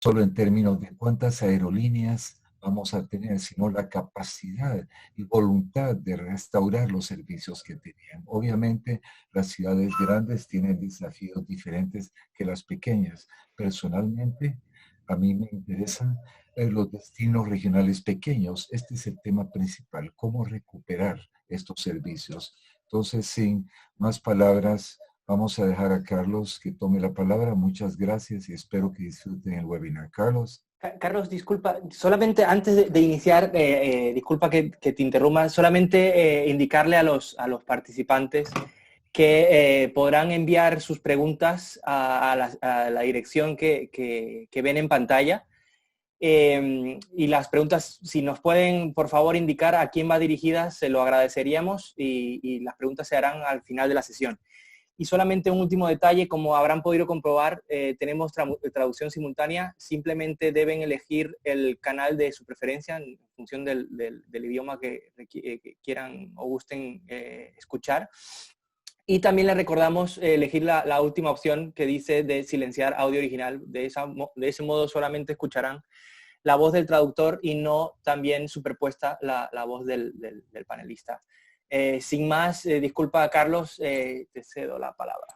solo en términos de cuántas aerolíneas vamos a tener, sino la capacidad y voluntad de restaurar los servicios que tenían. Obviamente, las ciudades grandes tienen desafíos diferentes que las pequeñas. Personalmente, a mí me interesan los destinos regionales pequeños. Este es el tema principal, cómo recuperar estos servicios. Entonces, sin más palabras, vamos a dejar a Carlos que tome la palabra. Muchas gracias y espero que disfruten el webinar. Carlos. Carlos, disculpa, solamente antes de iniciar, disculpa que te interrumpa, solamente indicarle a los participantes que podrán enviar sus preguntas a la dirección que ven en pantalla. Y las preguntas, si nos pueden, por favor, indicar a quién va dirigida, se lo agradeceríamos y las preguntas se harán al final de la sesión. Y solamente un último detalle, como habrán podido comprobar, tenemos traducción simultánea. Simplemente deben elegir el canal de su preferencia en función del idioma que quieran o gusten escuchar. Y también les recordamos elegir la última opción que dice de silenciar audio original. De ese modo solamente escucharán la voz del traductor y no también superpuesta la voz del panelista. Sin más, disculpa, Carlos, te cedo la palabra.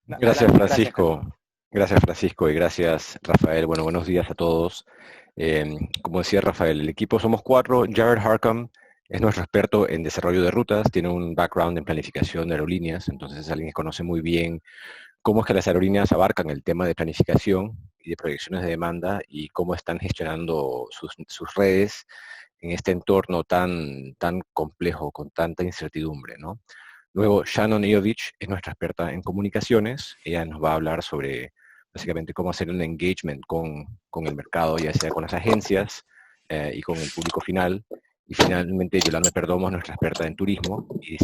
Gracias, Francisco. Gracias, Francisco, y gracias, Rafael. Bueno, buenos días a todos. Como decía Rafael, el equipo somos 4. Jared Harcum es nuestro experto en desarrollo de rutas, tiene un background en planificación de aerolíneas, entonces es alguien que conoce muy bien cómo es que las aerolíneas abarcan el tema de planificación y de proyecciones de demanda y cómo están gestionando sus redes en este entorno tan complejo, con tanta incertidumbre, ¿no? Luego, Shannon Iovich es nuestra experta en comunicaciones. Ella nos va a hablar sobre, básicamente, cómo hacer un engagement con el mercado, ya sea con las agencias y con el público final. Y finalmente, Yolanda Perdomo es nuestra experta en turismo. Y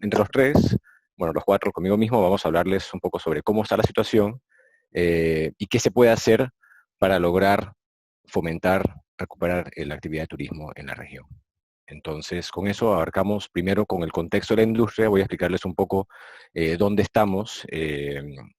entre los 3, bueno, los 4, conmigo mismo, vamos a hablarles un poco sobre cómo está la situación y qué se puede hacer para lograr fomentar, recuperar la actividad de turismo en la región. Entonces, con eso abarcamos primero con el contexto de la industria. Voy a explicarles un poco dónde estamos.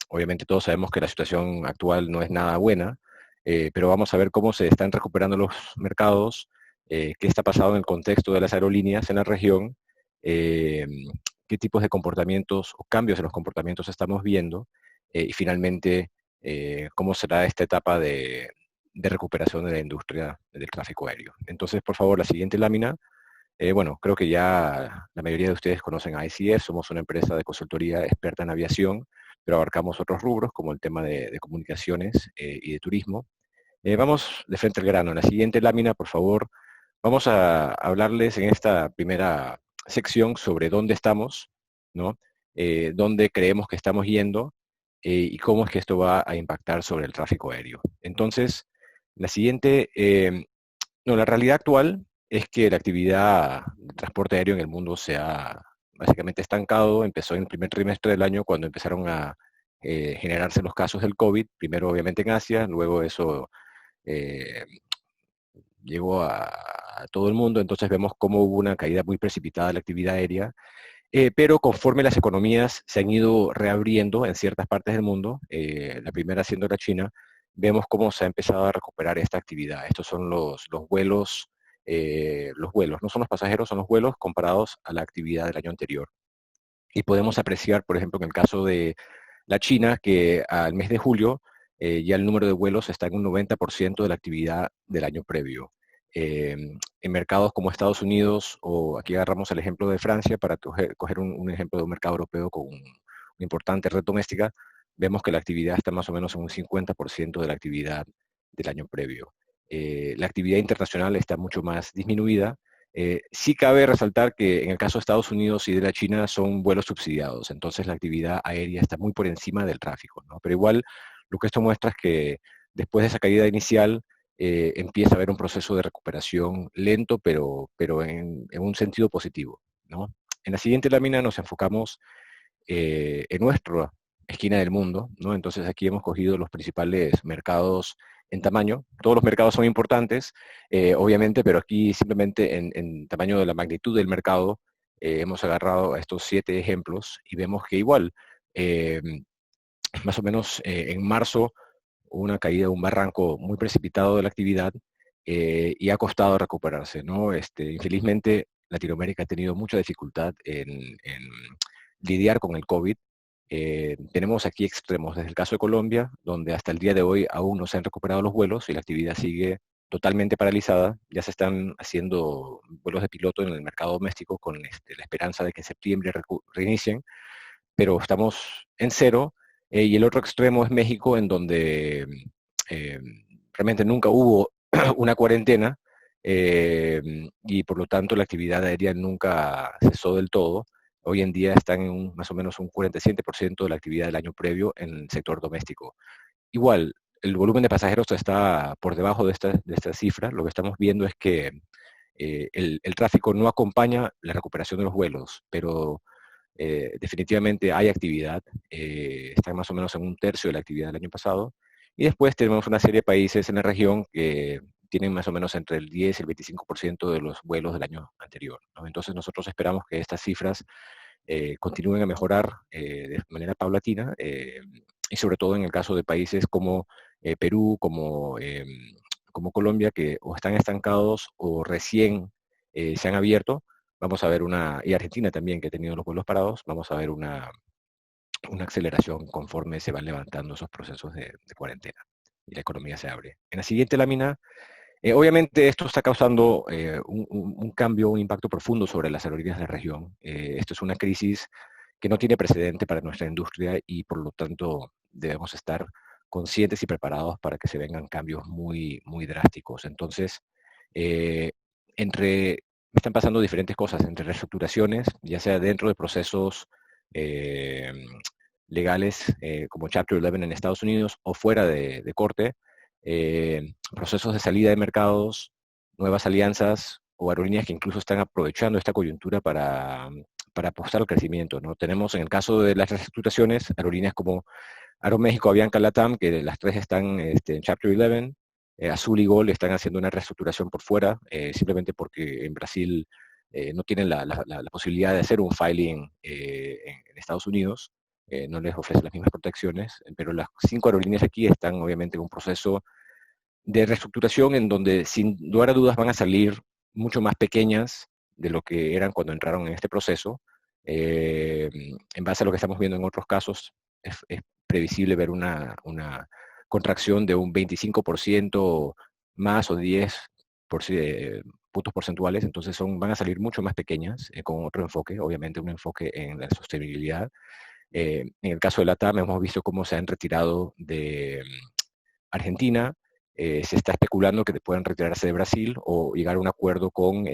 Obviamente todos sabemos que la situación actual no es nada buena, pero vamos a ver cómo se están recuperando los mercados, qué está pasando en el contexto de las aerolíneas en la región, qué tipos de comportamientos o cambios en los comportamientos estamos viendo, y finalmente cómo será esta etapa de recuperación de la industria del tráfico aéreo. Entonces, por favor, la siguiente lámina. Bueno, creo que ya la mayoría de ustedes conocen a ICF, somos una empresa de consultoría experta en aviación, pero abarcamos otros rubros como el tema de comunicaciones y de turismo. Vamos de frente al grano. En la siguiente lámina, por favor, vamos a hablarles en esta primera sección sobre dónde estamos, ¿no? Dónde creemos que estamos yendo y cómo es que esto va a impactar sobre el tráfico aéreo. Entonces, la siguiente, la realidad actual es que la actividad de transporte aéreo en el mundo se ha básicamente estancado. Empezó en el primer trimestre del año cuando empezaron a generarse los casos del COVID, primero obviamente en Asia, luego eso llegó a todo el mundo, entonces vemos cómo hubo una caída muy precipitada de la actividad aérea, pero conforme las economías se han ido reabriendo en ciertas partes del mundo, la primera siendo la China, vemos cómo se ha empezado a recuperar esta actividad. Estos son los vuelos, no son los pasajeros, son los vuelos comparados a la actividad del año anterior. Y podemos apreciar, por ejemplo, en el caso de la China, que al mes de julio ya el número de vuelos está en un 90% de la actividad del año previo. En mercados como Estados Unidos, o aquí agarramos el ejemplo de Francia para coger un ejemplo de un mercado europeo con una importante red doméstica, vemos que la actividad está más o menos en un 50% de la actividad del año previo. La actividad internacional está mucho más disminuida. Sí cabe resaltar que en el caso de Estados Unidos y de la China son vuelos subsidiados, entonces la actividad aérea está muy por encima del tráfico, ¿no? Pero igual lo que esto muestra es que después de esa caída inicial empieza a haber un proceso de recuperación lento, pero en un sentido positivo, ¿no? En la siguiente lámina nos enfocamos en nuestra esquina del mundo, ¿no? Entonces aquí hemos cogido los principales mercados en tamaño. Todos los mercados son importantes, obviamente, pero aquí simplemente en tamaño de la magnitud del mercado hemos agarrado a estos 7 ejemplos y vemos que igual, más o menos en marzo una caída, un barranco muy precipitado de la actividad y ha costado recuperarse, ¿no? Infelizmente, Latinoamérica ha tenido mucha dificultad en lidiar con el COVID. Tenemos aquí extremos, desde el caso de Colombia, donde hasta el día de hoy aún no se han recuperado los vuelos y la actividad sigue totalmente paralizada. Ya se están haciendo vuelos de piloto en el mercado doméstico con la esperanza de que en septiembre reinicien, pero estamos en cero. Y el otro extremo es México, en donde eh, realmente nunca hubo una cuarentena y por lo tanto la actividad aérea nunca cesó del todo. Hoy en día están en más o menos un 47% de la actividad del año previo en el sector doméstico. Igual, el volumen de pasajeros está por debajo de esta cifra. Lo que estamos viendo es que el tráfico no acompaña la recuperación de los vuelos, pero definitivamente hay actividad. Están más o menos en un tercio de la actividad del año pasado. Y después tenemos una serie de países en la región que tienen más o menos entre el 10 y el 25% de los vuelos del año anterior, ¿no? Entonces nosotros esperamos que estas cifras continúen a mejorar de manera paulatina y sobre todo en el caso de países como Perú, como Colombia, que o están estancados o recién se han abierto. Vamos a ver y Argentina también, que ha tenido los vuelos parados, vamos a ver una aceleración conforme se van levantando esos procesos de cuarentena y la economía se abre. En la siguiente lámina, obviamente esto está causando un cambio, un impacto profundo sobre las aerolíneas de la región. Esto es una crisis que no tiene precedente para nuestra industria y por lo tanto debemos estar conscientes y preparados para que se vengan cambios muy, muy drásticos. Entonces, están pasando diferentes cosas, entre reestructuraciones, ya sea dentro de procesos legales como Chapter 11 en Estados Unidos o fuera de corte, procesos de salida de mercados, nuevas alianzas o aerolíneas que incluso están aprovechando esta coyuntura para apostar al crecimiento, ¿no? Tenemos en el caso de las reestructuraciones aerolíneas como Aeroméxico, Avianca, LATAM, que las tres están en Chapter 11. Azul y Gol están haciendo una reestructuración por fuera, simplemente porque en Brasil no tienen la posibilidad de hacer un filing en Estados Unidos. No les ofrece las mismas protecciones, pero las 5 aerolíneas aquí están obviamente en un proceso de reestructuración en donde sin lugar a dudas van a salir mucho más pequeñas de lo que eran cuando entraron en este proceso. En base a lo que estamos viendo en otros casos, es previsible ver una contracción de un 25% más o 10 puntos porcentuales, entonces van a salir mucho más pequeñas, con otro enfoque, obviamente un enfoque en la sostenibilidad. En el caso de LATAM hemos visto cómo se han retirado de Argentina, se está especulando que puedan retirarse de Brasil o llegar a un acuerdo con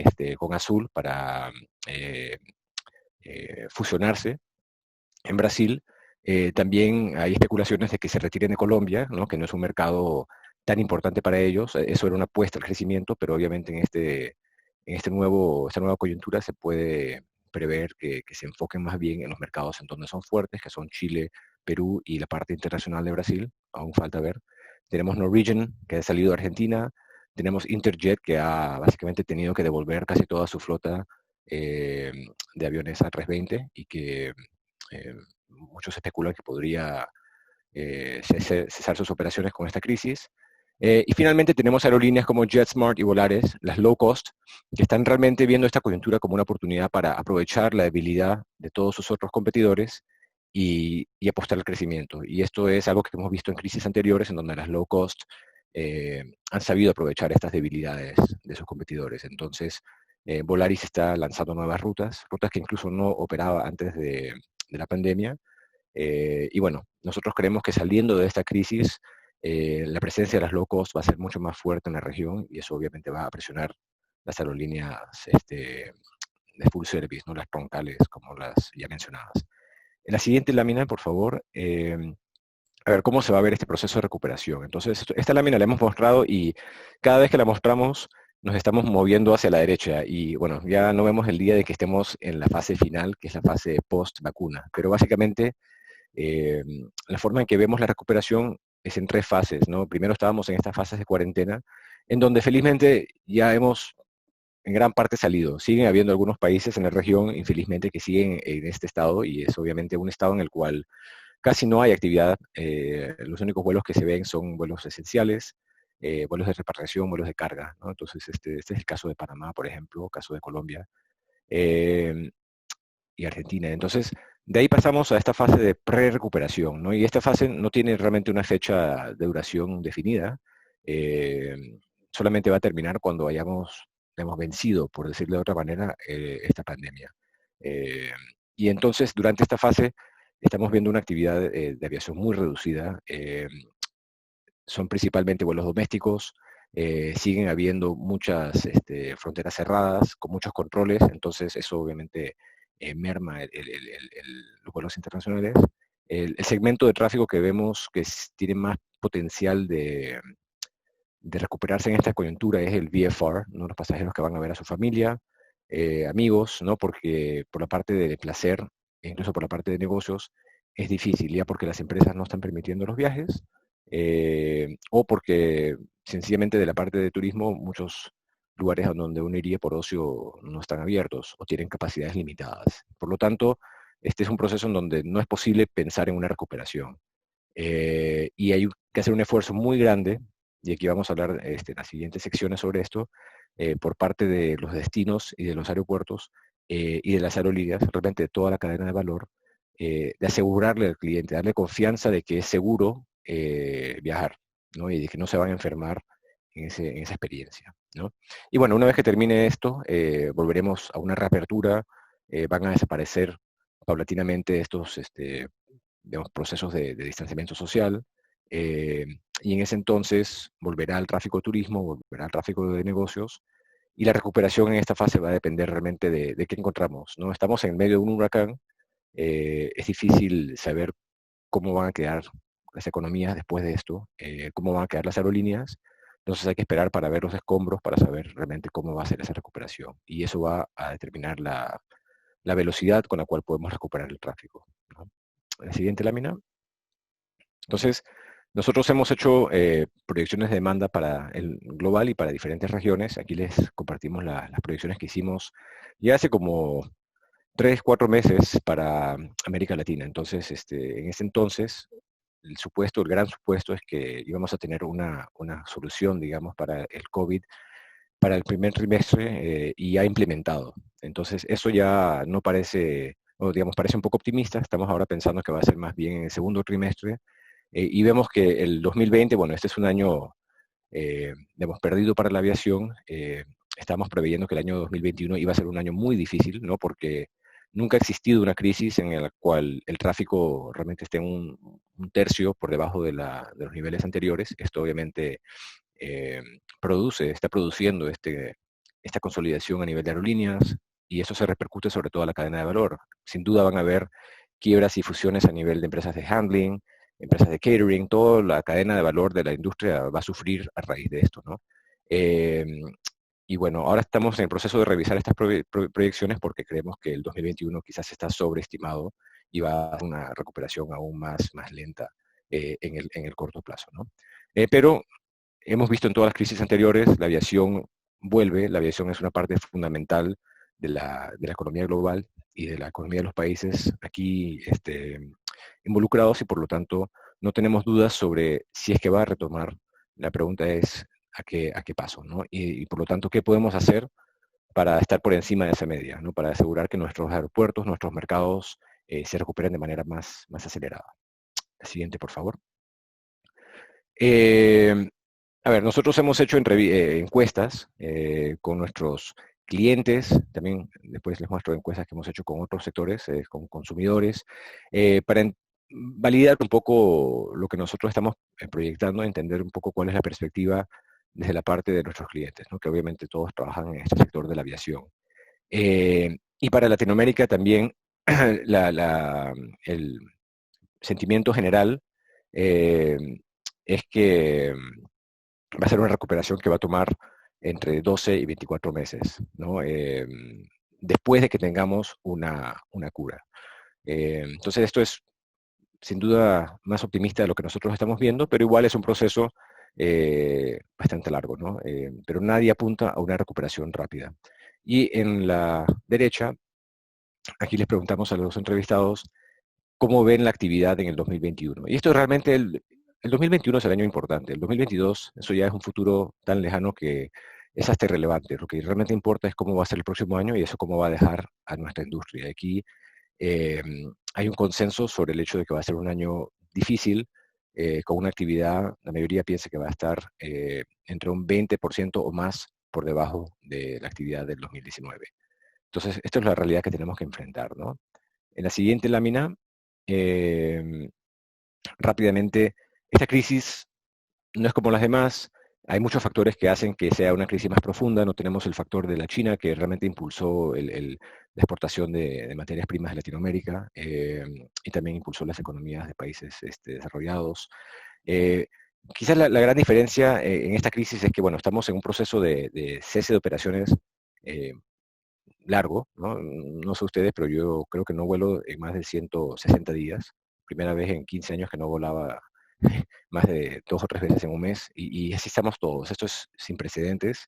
Azul para fusionarse en Brasil. También hay especulaciones de que se retiren de Colombia, ¿no? Que no es un mercado tan importante para ellos. Eso era una apuesta al crecimiento, pero obviamente en esta nueva coyuntura se puede prever que se enfoquen más bien en los mercados en donde son fuertes, que son Chile, Perú y la parte internacional de Brasil. Aún falta ver. Tenemos Norwegian, que ha salido de Argentina. Tenemos Interjet, que ha básicamente tenido que devolver casi toda su flota de aviones A320 y que muchos especulan que podría cesar sus operaciones con esta crisis. Y finalmente tenemos aerolíneas como JetSmart y Volaris, las low cost, que están realmente viendo esta coyuntura como una oportunidad para aprovechar la debilidad de todos sus otros competidores y apostar al crecimiento. Y esto es algo que hemos visto en crisis anteriores, en donde las low cost han sabido aprovechar estas debilidades de sus competidores. Entonces, Volaris está lanzando nuevas rutas que incluso no operaba antes de la pandemia. Y bueno, nosotros creemos que saliendo de esta crisis, la presencia de las low cost va a ser mucho más fuerte en la región y eso obviamente va a presionar las aerolíneas de full service, ¿no? Las troncales, como las ya mencionadas. En la siguiente lámina, por favor, a ver cómo se va a ver este proceso de recuperación. Entonces, esta lámina la hemos mostrado y cada vez que la mostramos nos estamos moviendo hacia la derecha y bueno, ya no vemos el día de que estemos en la fase final, que es la fase post-vacuna, pero básicamente la forma en que vemos la recuperación es en 3 fases, ¿no? Primero estábamos en estas fases de cuarentena, en donde felizmente ya hemos en gran parte salido. Siguen habiendo algunos países en la región, infelizmente, que siguen en este estado, y es obviamente un estado en el cual casi no hay actividad. Los únicos vuelos que se ven son vuelos esenciales, vuelos de repatriación, vuelos de carga, ¿no? Entonces, este es el caso de Panamá, por ejemplo, caso de Colombia y Argentina. Entonces, de ahí pasamos a esta fase de pre-recuperación, ¿no? Y esta fase no tiene realmente una fecha de duración definida. Solamente va a terminar cuando hemos vencido, por decirlo de otra manera, esta pandemia. Y entonces, durante esta fase, estamos viendo una actividad de aviación muy reducida. Son principalmente vuelos domésticos, siguen habiendo muchas fronteras cerradas, con muchos controles, entonces eso obviamente merma los vuelos internacionales. El segmento de tráfico que vemos que tiene más potencial de recuperarse en esta coyuntura es el VFR, ¿no? Los pasajeros que van a ver a su familia, amigos, ¿no? Porque por la parte de placer, e incluso por la parte de negocios, es difícil, ya porque las empresas no están permitiendo los viajes, o porque sencillamente de la parte de turismo muchos lugares a donde uno iría por ocio no están abiertos o tienen capacidades limitadas. Por lo tanto, este es un proceso en donde no es posible pensar en una recuperación. Y hay que hacer un esfuerzo muy grande, y aquí vamos a hablar en las siguientes secciones sobre esto, por parte de los destinos y de los aeropuertos y de las aerolíneas, realmente de toda la cadena de valor, de asegurarle al cliente, darle confianza de que es seguro viajar, ¿no? Y de que no se van a enfermar en esa experiencia, ¿no? Y bueno, una vez que termine esto, volveremos a una reapertura, van a desaparecer paulatinamente estos digamos, procesos de distanciamiento social, y en ese entonces volverá al tráfico de turismo, volverá al tráfico de negocios, y la recuperación en esta fase va a depender realmente de qué encontramos, ¿no? Estamos en medio de un huracán, es difícil saber cómo van a quedar las economías después de esto, cómo van a quedar las aerolíneas, entonces hay que esperar para ver los escombros, para saber realmente cómo va a ser esa recuperación, y eso va a determinar la velocidad con la cual podemos recuperar el tráfico, ¿no? La siguiente lámina. Entonces, nosotros hemos hecho proyecciones de demanda para el global y para diferentes regiones. Aquí les compartimos las proyecciones que hicimos ya hace como 3, 4 meses para América Latina. Entonces, en ese entonces, el gran supuesto es que íbamos a tener una solución, digamos, para el COVID para el primer trimestre y ya implementado. Entonces, eso ya no parece, o digamos, parece un poco optimista. Estamos ahora pensando que va a ser más bien en el segundo trimestre. Y vemos que el 2020, bueno, este es un año, digamos, perdido para la aviación. Estamos preveyendo que el año 2021 iba a ser un año muy difícil, ¿no? Porque nunca ha existido una crisis en la cual el tráfico realmente esté un tercio por debajo de los niveles anteriores. Esto obviamente está produciendo esta consolidación a nivel de aerolíneas, y eso se repercute sobre toda la cadena de valor. Sin duda van a haber quiebras y fusiones a nivel de empresas de handling, empresas de catering, toda la cadena de valor de la industria va a sufrir a raíz de esto, ¿no? Y bueno, ahora estamos en el proceso de revisar estas proyecciones porque creemos que el 2021 quizás está sobreestimado y va a haber una recuperación aún más lenta en el corto plazo, ¿no? Pero hemos visto en todas las crisis anteriores, la aviación vuelve, la aviación es una parte fundamental de la economía global y de la economía de los países aquí involucrados, y por lo tanto no tenemos dudas sobre si es que va a retomar. La pregunta es a qué paso, ¿no? Y por lo tanto, ¿qué podemos hacer para estar por encima de esa media, ¿no? Para asegurar que nuestros aeropuertos, nuestros mercados se recuperen de manera más acelerada. La siguiente, por favor. A ver, nosotros hemos hecho encuestas con nuestros clientes, también después les muestro encuestas que hemos hecho con otros sectores, con consumidores, para validar un poco lo que nosotros estamos proyectando, entender un poco cuál es la perspectiva desde la parte de nuestros clientes, ¿no? Que obviamente todos trabajan en este sector de la aviación. Y para Latinoamérica también el sentimiento general es que va a ser una recuperación que va a tomar entre 12 y 24 meses, ¿no? Después de que tengamos una cura. Entonces esto es sin duda más optimista de lo que nosotros estamos viendo, pero igual es un proceso bastante largo, ¿no? Pero nadie apunta a una recuperación rápida. Y en la derecha, aquí les preguntamos a los entrevistados cómo ven la actividad en el 2021. Y esto realmente, el 2021 es el año importante. El 2022, eso ya es un futuro tan lejano que es hasta irrelevante. Lo que realmente importa es cómo va a ser el próximo año y eso cómo va a dejar a nuestra industria. Aquí hay un consenso sobre el hecho de que va a ser un año difícil, con una actividad, la mayoría piensa que va a estar entre un 20% o más por debajo de la actividad del 2019. Entonces, esto es la realidad que tenemos que enfrentar, ¿no? En la siguiente lámina, rápidamente, esta crisis no es como las demás. Hay muchos factores que hacen que sea una crisis más profunda. No tenemos el factor de la China, que realmente impulsó la exportación de materias primas de Latinoamérica, y también impulsó las economías de países desarrollados. Quizás la gran diferencia en esta crisis es que, bueno, estamos en un proceso de cese de operaciones largo, ¿no? No sé ustedes, pero yo creo que no vuelo en más de 160 días. Primera vez en 15 años que no volaba más de 2 o 3 veces en un mes, y así estamos todos. Esto es sin precedentes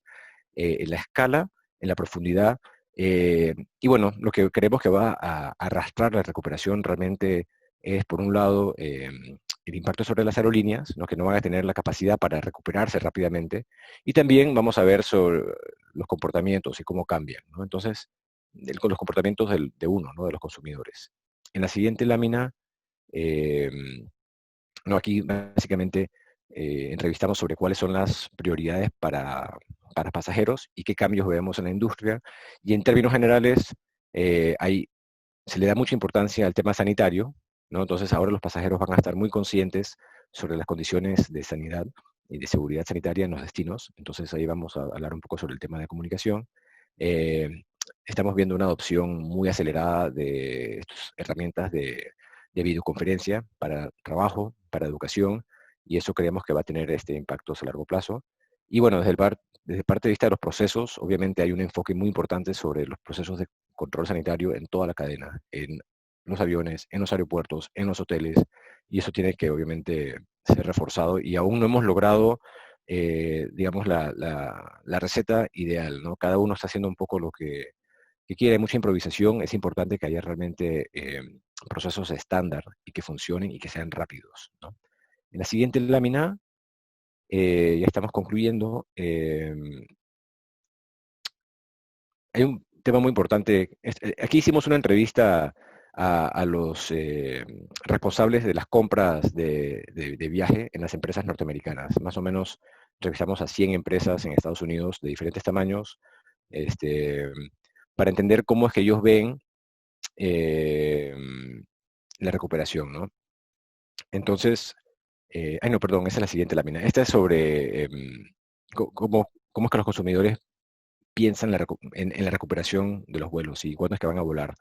en la escala, en la profundidad, y bueno, lo que creemos que va a arrastrar la recuperación realmente es, por un lado, el impacto sobre las aerolíneas, ¿no? Que no van a tener la capacidad para recuperarse rápidamente, y también vamos a ver sobre los comportamientos y cómo cambian, ¿no? Entonces, con los comportamientos de uno, ¿no? De los consumidores. En la siguiente lámina, eh, no, aquí básicamente entrevistamos sobre cuáles son las prioridades para pasajeros y qué cambios vemos en la industria. Y en términos generales, se le da mucha importancia al tema sanitario, ¿no? Entonces ahora los pasajeros van a estar muy conscientes sobre las condiciones de sanidad y de seguridad sanitaria en los destinos. Entonces ahí vamos a hablar un poco sobre el tema de comunicación. Eh, Estamos viendo una adopción muy acelerada de estas herramientas de videoconferencia para trabajo, para educación, y eso creemos que va a tener impactos a largo plazo. Y bueno, desde el parte de vista de los procesos, obviamente hay un enfoque muy importante sobre los procesos de control sanitario en toda la cadena, en los aviones, en los aeropuertos, en los hoteles, y eso tiene que obviamente ser reforzado, y aún no hemos logrado, digamos, la receta ideal, ¿no? Cada uno está haciendo un poco lo que quiere, mucha improvisación. Es importante que haya realmente procesos estándar y que funcionen y que sean rápidos, ¿no? En la siguiente lámina, ya estamos concluyendo. Hay un tema muy importante. Aquí hicimos una entrevista a los responsables de las compras de viaje en las empresas norteamericanas. Más o menos entrevistamos a 100 empresas en Estados Unidos de diferentes tamaños, para entender cómo es que ellos ven la recuperación, ¿no? Entonces, no, perdón, esa es la siguiente lámina. Esta es sobre cómo es que los consumidores piensan en la recuperación de los vuelos y cuándo es que van a volar.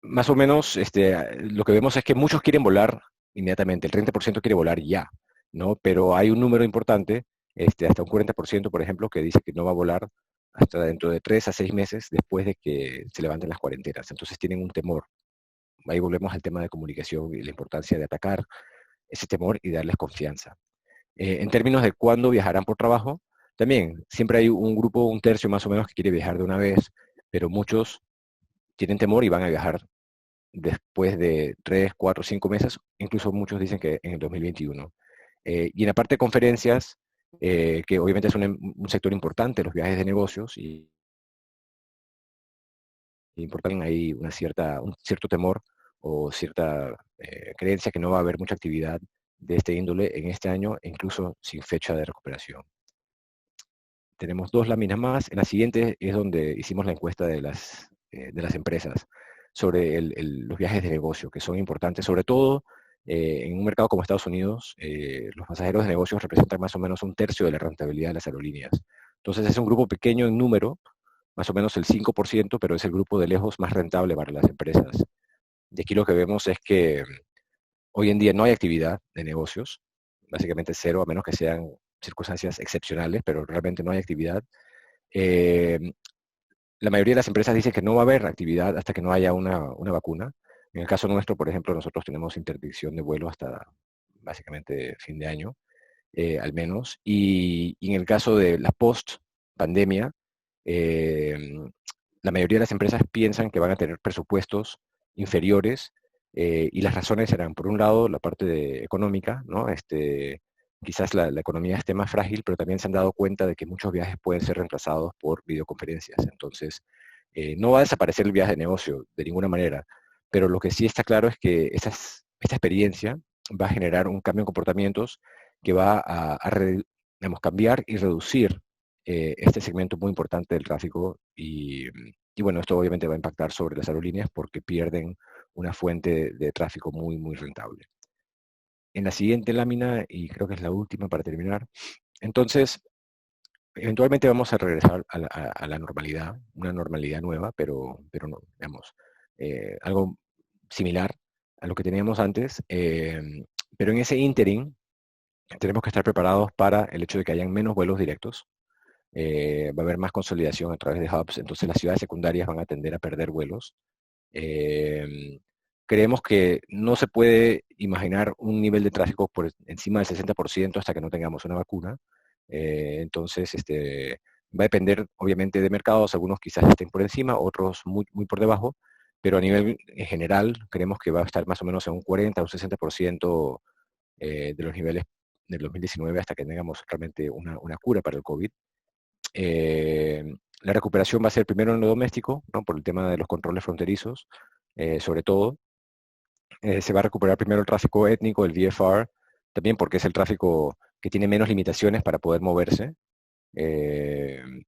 Más o menos, lo que vemos es que muchos quieren volar inmediatamente, el 30% quiere volar ya, ¿no? Pero hay un número importante, hasta un 40%, por ejemplo, que dice que no va a volar hasta dentro de 3 a 6 meses después de que se levanten las cuarentenas. Entonces tienen un temor. Ahí volvemos al tema de comunicación y la importancia de atacar ese temor y darles confianza. En términos de cuándo viajarán por trabajo, también siempre hay un grupo, un tercio más o menos, que quiere viajar de una vez, pero muchos tienen temor y van a viajar después de 3, 4, 5 meses, incluso muchos dicen que en el 2021. Y en la parte de conferencias, que obviamente es un sector importante, los viajes de negocios, y importan ahí un cierto temor o cierta creencia que no va a haber mucha actividad de este índole en este año, incluso sin fecha de recuperación. Tenemos 2 láminas más. En la siguiente es donde hicimos la encuesta de las empresas sobre los viajes de negocio, que son importantes, sobre todo en un mercado como Estados Unidos. Los pasajeros de negocios representan más o menos un tercio de la rentabilidad de las aerolíneas. Entonces es un grupo pequeño en número, más o menos el 5%, pero es el grupo de lejos más rentable para las empresas. Y aquí lo que vemos es que hoy en día no hay actividad de negocios, básicamente cero, a menos que sean circunstancias excepcionales, pero realmente no hay actividad. La mayoría de las empresas dicen que no va a haber actividad hasta que no haya una vacuna. En el caso nuestro, por ejemplo, nosotros tenemos interdicción de vuelo hasta básicamente fin de año, al menos. Y en el caso de la post-pandemia, la mayoría de las empresas piensan que van a tener presupuestos inferiores Y las razones eran, por un lado, la parte económica, ¿no? Quizás la economía esté más frágil, pero también se han dado cuenta de que muchos viajes pueden ser reemplazados por videoconferencias. Entonces, no va a desaparecer el viaje de negocio de ninguna manera, pero lo que sí está claro es que esta experiencia va a generar un cambio en comportamientos que va digamos, cambiar y reducir este segmento muy importante del tráfico y bueno, esto obviamente va a impactar sobre las aerolíneas porque pierden una fuente de tráfico muy, muy rentable. En la siguiente lámina, y creo que es la última para terminar, entonces, eventualmente vamos a regresar a la normalidad, una normalidad nueva, pero no, digamos, algo similar a lo que teníamos antes, pero en ese ínterin tenemos que estar preparados para el hecho de que hayan menos vuelos directos, va a haber más consolidación a través de hubs, entonces las ciudades secundarias van a tender a perder vuelos. Creemos que no se puede imaginar un nivel de tráfico por encima del 60% hasta que no tengamos una vacuna. Entonces, va a depender obviamente de mercados, algunos quizás estén por encima, otros muy, muy por debajo, pero a nivel general creemos que va a estar más o menos en un 40 o un 60% de los niveles del 2019 hasta que tengamos realmente una cura para el COVID. La recuperación va a ser primero en lo doméstico, ¿no? Por el tema de los controles fronterizos, sobre todo. Se va a recuperar primero el tráfico étnico, el VFR, también porque es el tráfico que tiene menos limitaciones para poder moverse. En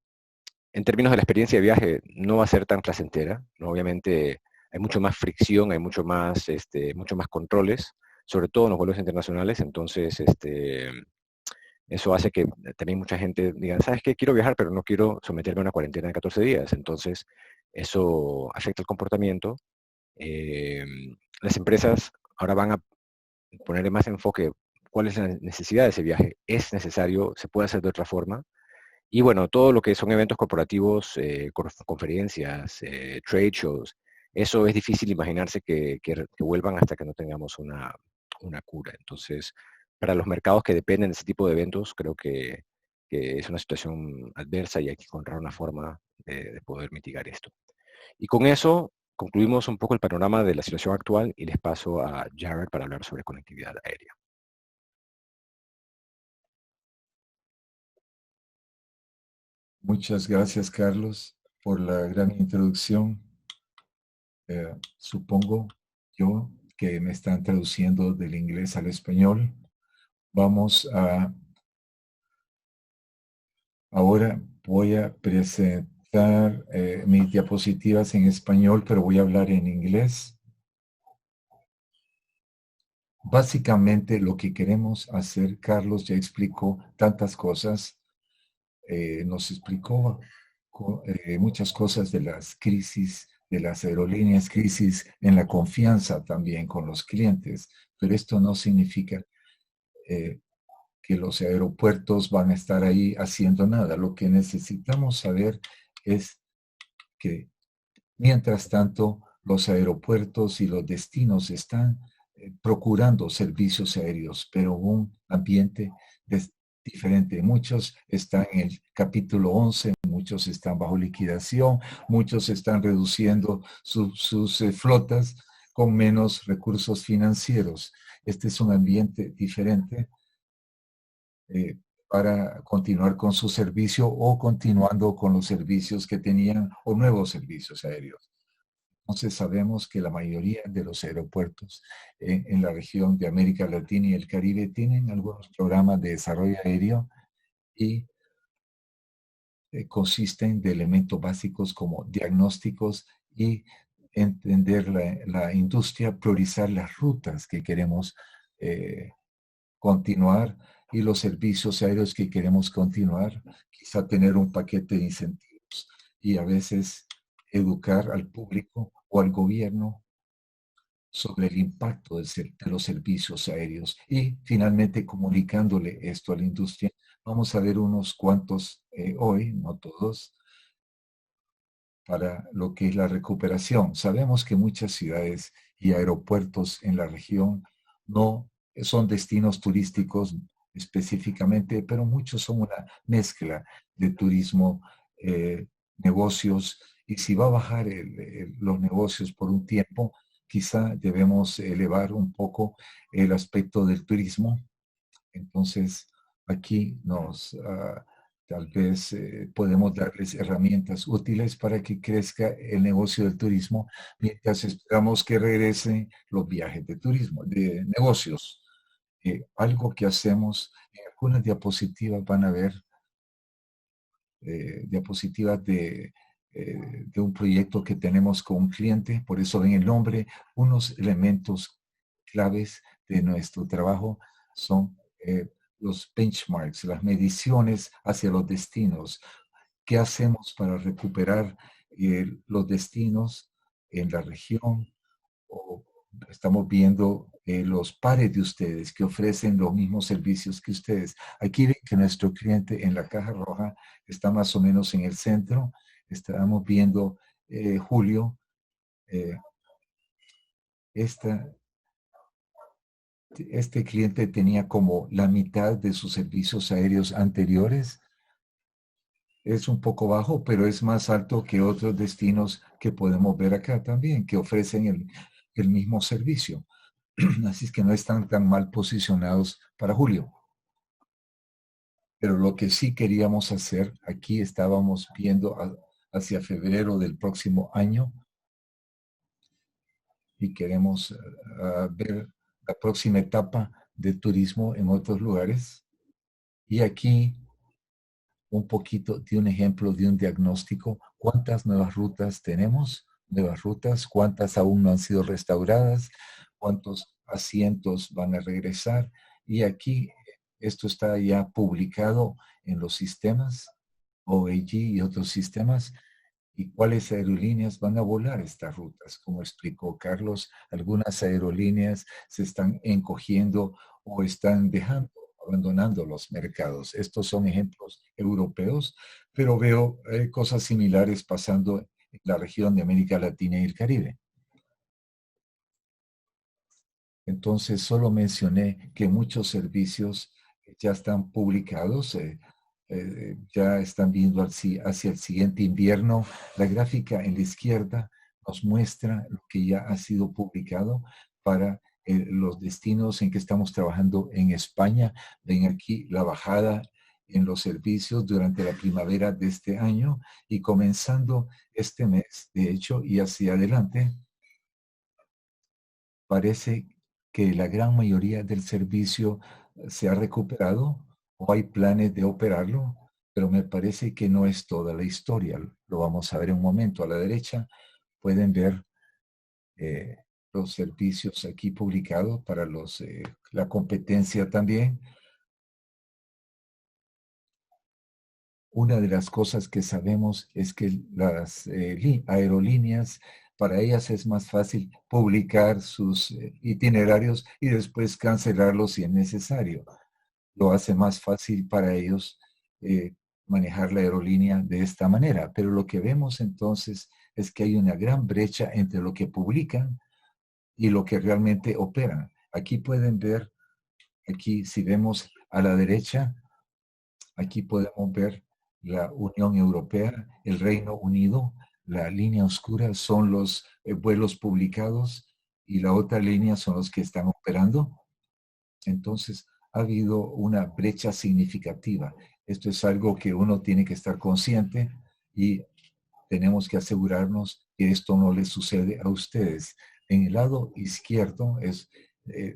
términos de la experiencia de viaje, no va a ser tan placentera, ¿no? Obviamente hay mucho más fricción, hay mucho más controles, sobre todo en los vuelos internacionales, entonces eso hace que también mucha gente diga, ¿sabes qué? Quiero viajar, pero no quiero someterme a una cuarentena de 14 días. Entonces, eso afecta el comportamiento. Las empresas ahora van a ponerle más enfoque cuál es la necesidad de ese viaje. ¿Es necesario? ¿Se puede hacer de otra forma? Y bueno, todo lo que son eventos corporativos, conferencias, trade shows, eso es difícil imaginarse que vuelvan hasta que no tengamos una cura. Entonces, para los mercados que dependen de ese tipo de eventos, creo que es una situación adversa y hay que encontrar una forma de poder mitigar esto. Y con eso concluimos un poco el panorama de la situación actual y les paso a Jared para hablar sobre conectividad aérea. Muchas gracias, Carlos, por la gran introducción. Supongo yo que me están traduciendo del inglés al español. Ahora voy a presentar mis diapositivas en español, pero voy a hablar en inglés. Básicamente lo que queremos hacer, Carlos ya explicó tantas cosas, nos explicó muchas cosas de las crisis de las aerolíneas, crisis en la confianza también con los clientes, pero esto no significa que los aeropuertos van a estar ahí haciendo nada. Lo que necesitamos saber es que, mientras tanto, los aeropuertos y los destinos están procurando servicios aéreos, pero un ambiente diferente. Muchos están en el capítulo 11, muchos están bajo liquidación, muchos están reduciendo sus flotas con menos recursos financieros. Este es un ambiente diferente para continuar con su servicio o continuando con los servicios que tenían o nuevos servicios aéreos. Entonces sabemos que la mayoría de los aeropuertos en la región de América Latina y el Caribe tienen algunos programas de desarrollo aéreo y consisten de elementos básicos como diagnósticos y entender la industria, priorizar las rutas que queremos continuar y los servicios aéreos que queremos continuar, quizá tener un paquete de incentivos y a veces educar al público o al gobierno sobre el impacto de los servicios aéreos y finalmente comunicándole esto a la industria. Vamos a ver unos cuantos hoy, no todos, para lo que es la recuperación. Sabemos que muchas ciudades y aeropuertos en la región no son destinos turísticos específicamente, pero muchos son una mezcla de turismo, negocios, y si va a bajar los negocios por un tiempo, quizá debemos elevar un poco el aspecto del turismo. Entonces, aquí tal vez podemos darles herramientas útiles para que crezca el negocio del turismo, mientras esperamos que regresen los viajes de turismo, de negocios. Algo que hacemos, en algunas diapositivas van a ver diapositivas de un proyecto que tenemos con un cliente, por eso ven el nombre. Unos elementos claves de nuestro trabajo son los benchmarks, las mediciones hacia los destinos. ¿Qué hacemos para recuperar los destinos en la región? O estamos viendo los pares de ustedes que ofrecen los mismos servicios que ustedes. Aquí ven que nuestro cliente en la caja roja está más o menos en el centro. Estamos viendo Julio. Este cliente tenía como la mitad de sus servicios aéreos anteriores. Es un poco bajo, pero es más alto que otros destinos que podemos ver acá también, que ofrecen el mismo servicio. Así es que no están tan mal posicionados para Julio. Pero lo que sí queríamos hacer, aquí estábamos viendo hacia febrero del próximo año y queremos ver la próxima etapa de turismo en otros lugares. Y aquí un poquito de un ejemplo de un diagnóstico. ¿Cuántas nuevas rutas tenemos? Nuevas rutas, ¿cuántas aún no han sido restauradas? ¿Cuántos asientos van a regresar? Y aquí esto está ya publicado en los sistemas, OAG y otros sistemas. ¿Y cuáles aerolíneas van a volar estas rutas? Como explicó Carlos, algunas aerolíneas se están encogiendo o están abandonando los mercados. Estos son ejemplos europeos, pero veo cosas similares pasando en la región de América Latina y el Caribe. Entonces, solo mencioné que muchos servicios ya están publicados, ya están viendo hacia el siguiente invierno. La gráfica en la izquierda nos muestra lo que ya ha sido publicado para los destinos en que estamos trabajando en España. Ven aquí la bajada en los servicios durante la primavera de este año y comenzando este mes, de hecho, y hacia adelante, parece que la gran mayoría del servicio se ha recuperado o hay planes de operarlo, pero me parece que no es toda la historia. Lo vamos a ver en un momento. A la derecha pueden ver los servicios aquí publicados para la competencia también. Una de las cosas que sabemos es que las aerolíneas, para ellas es más fácil publicar sus itinerarios y después cancelarlos si es necesario. Lo hace más fácil para ellos manejar la aerolínea de esta manera. Pero lo que vemos entonces es que hay una gran brecha entre lo que publican y lo que realmente operan. Aquí pueden ver, aquí si vemos a la derecha, aquí podemos ver la Unión Europea, el Reino Unido. La línea oscura son los vuelos publicados y la otra línea son los que están operando. Entonces, ha habido una brecha significativa. Esto es algo que uno tiene que estar consciente y tenemos que asegurarnos que esto no les sucede a ustedes. En el lado izquierdo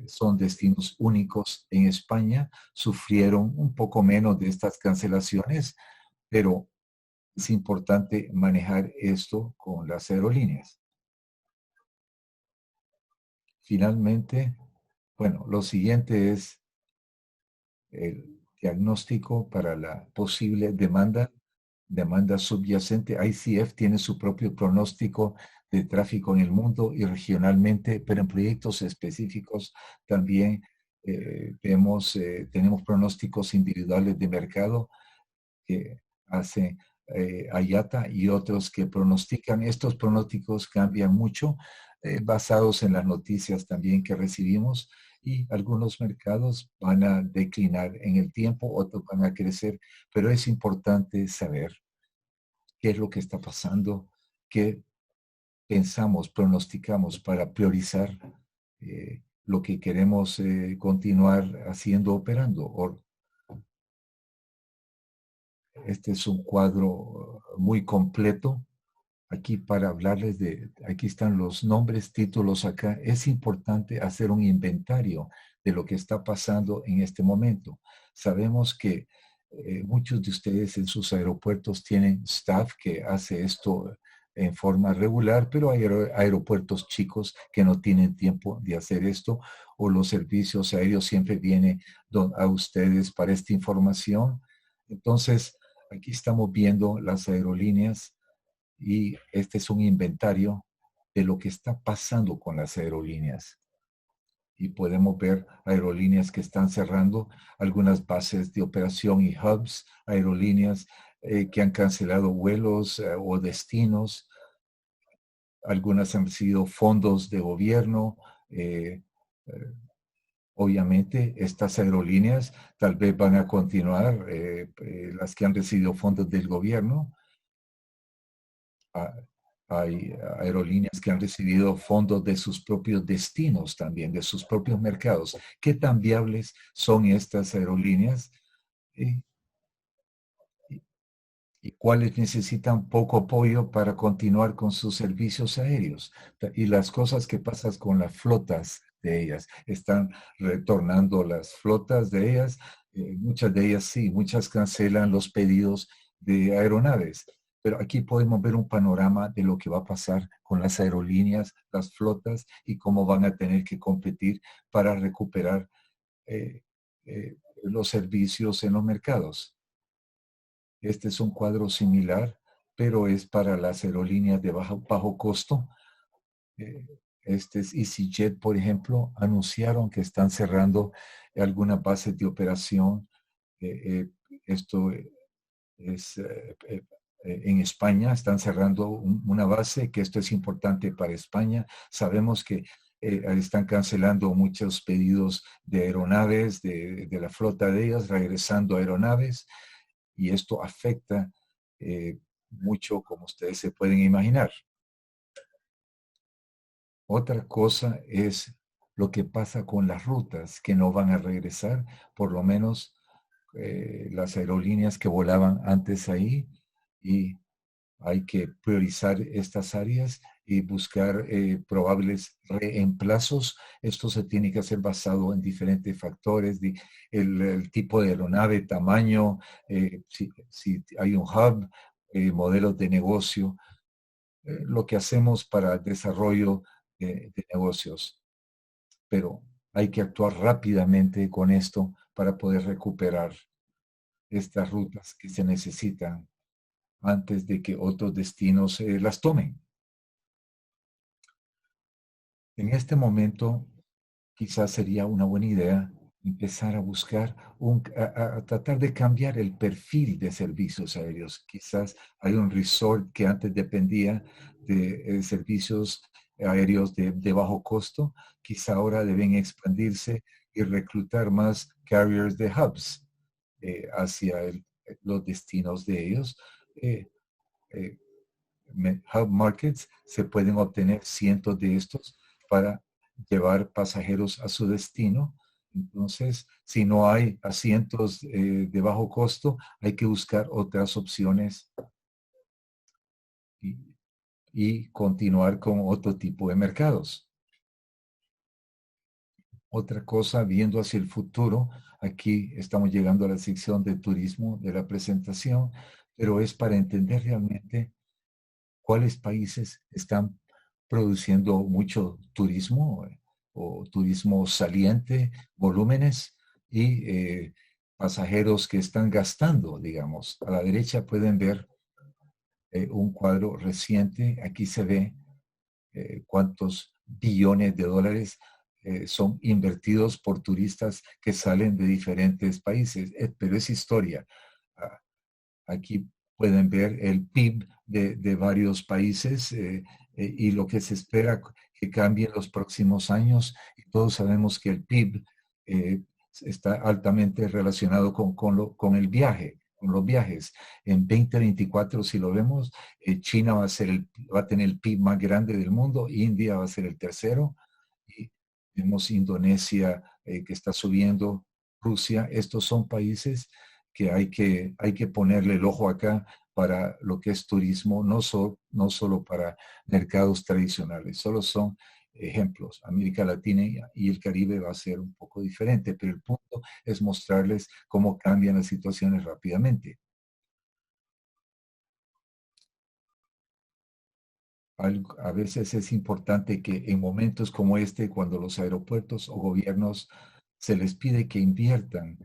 son destinos únicos en España. Sufrieron un poco menos de estas cancelaciones, pero es importante manejar esto con las aerolíneas. Finalmente, bueno, lo siguiente es el diagnóstico para la posible demanda subyacente. ICF tiene su propio pronóstico de tráfico en el mundo y regionalmente, pero en proyectos específicos también tenemos pronósticos individuales de mercado que hace IATA y otros que pronostican. Estos pronósticos cambian mucho, basados en las noticias también que recibimos, y algunos mercados van a declinar en el tiempo, otros van a crecer, pero es importante saber qué es lo que está pasando, qué pensamos, pronosticamos para priorizar lo que queremos continuar haciendo, operando. Este es un cuadro muy completo. Aquí para hablarles aquí están los nombres, títulos acá. Es importante hacer un inventario de lo que está pasando en este momento. Sabemos que muchos de ustedes en sus aeropuertos tienen staff que hace esto en forma regular, pero hay aeropuertos chicos que no tienen tiempo de hacer esto, o los servicios aéreos siempre vienen a ustedes para esta información. Entonces, aquí estamos viendo las aerolíneas y este es un inventario de lo que está pasando con las aerolíneas. Y podemos ver aerolíneas que están cerrando, algunas bases de operación y hubs, aerolíneas que han cancelado vuelos o destinos. Algunas han recibido fondos de gobierno. Obviamente, estas aerolíneas tal vez van a continuar, las que han recibido fondos del gobierno. Hay aerolíneas que han recibido fondos de sus propios destinos también, de sus propios mercados. ¿Qué tan viables son estas aerolíneas? Y cuáles necesitan poco apoyo para continuar con sus servicios aéreos. Y las cosas que pasan con las flotas de ellas. Están retornando las flotas de ellas. Muchas de ellas sí, muchas cancelan los pedidos de aeronaves. Pero aquí podemos ver un panorama de lo que va a pasar con las aerolíneas, las flotas y cómo van a tener que competir para recuperar los servicios en los mercados. Este es un cuadro similar, pero es para las aerolíneas de bajo costo. Este es EasyJet, por ejemplo, anunciaron que están cerrando algunas bases de operación. Esto es en España, están cerrando una base, que esto es importante para España. Sabemos que están cancelando muchos pedidos de aeronaves, de la flota de ellas, regresando aeronaves. Y esto afecta mucho, como ustedes se pueden imaginar. Otra cosa es lo que pasa con las rutas que no van a regresar, por lo menos las aerolíneas que volaban antes ahí, y hay que priorizar estas áreas y buscar probables reemplazos. Esto se tiene que hacer basado en diferentes factores, el tipo de aeronave, tamaño, si hay un hub, modelos de negocio, lo que hacemos para el desarrollo de negocios. Pero hay que actuar rápidamente con esto para poder recuperar estas rutas que se necesitan antes de que otros destinos las tomen. En este momento, quizás sería una buena idea empezar a buscar, a tratar de cambiar el perfil de servicios aéreos. Quizás hay un resort que antes dependía de servicios aéreos de bajo costo. Quizá ahora deben expandirse y reclutar más carriers de hubs hacia los destinos de ellos. Hub markets se pueden obtener cientos de estos para llevar pasajeros a su destino. Entonces, si no hay asientos de bajo costo, hay que buscar otras opciones y continuar con otro tipo de mercados. Otra cosa, viendo hacia el futuro, aquí estamos llegando a la sección de turismo de la presentación, pero es para entender realmente cuáles países están produciendo mucho turismo o turismo saliente, volúmenes y pasajeros que están gastando, digamos. A la derecha pueden ver un cuadro reciente. Aquí se ve cuántos billones de dólares son invertidos por turistas que salen de diferentes países. Pero es historia. Aquí pueden ver el PIB de varios países y lo que se espera que cambie en los próximos años. Y todos sabemos que el PIB está altamente relacionado con el viaje. con los viajes. En 2024, si lo vemos, China va a tener el PIB más grande del mundo, India va a ser el tercero, y vemos Indonesia que está subiendo, Rusia. Estos son países que hay que ponerle el ojo acá para lo que es turismo, no solo para mercados tradicionales, solo son ejemplos. América Latina y el Caribe va a ser un poco diferente, pero el punto es mostrarles cómo cambian las situaciones rápidamente. A veces es importante que en momentos como este, cuando los aeropuertos o gobiernos se les pide que inviertan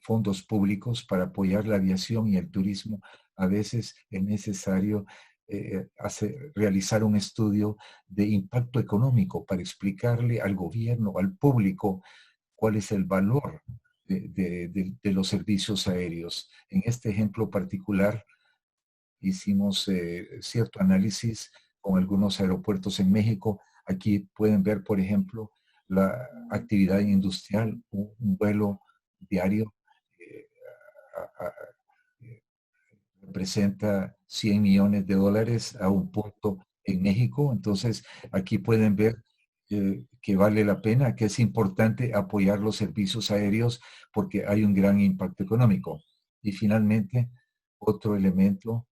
fondos públicos para apoyar la aviación y el turismo, a veces es necesario realizar un estudio de impacto económico para explicarle al gobierno, al público, cuál es el valor de los servicios aéreos. En este ejemplo particular, hicimos cierto análisis con algunos aeropuertos en México. Aquí pueden ver, por ejemplo, la actividad industrial, un vuelo diario representa 100 millones de dólares a un punto en México. Entonces, aquí pueden ver que vale la pena, que es importante apoyar los servicios aéreos porque hay un gran impacto económico. Y finalmente, otro elemento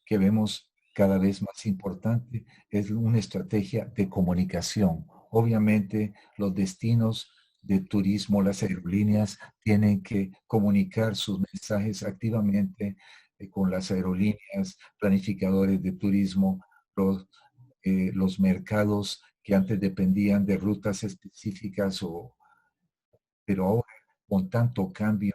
que vemos cada vez más importante es una estrategia de comunicación. Obviamente, los destinos de turismo, las aerolíneas, tienen que comunicar sus mensajes activamente con las aerolíneas, planificadores de turismo, los mercados que antes dependían de rutas específicas, pero ahora con tanto cambio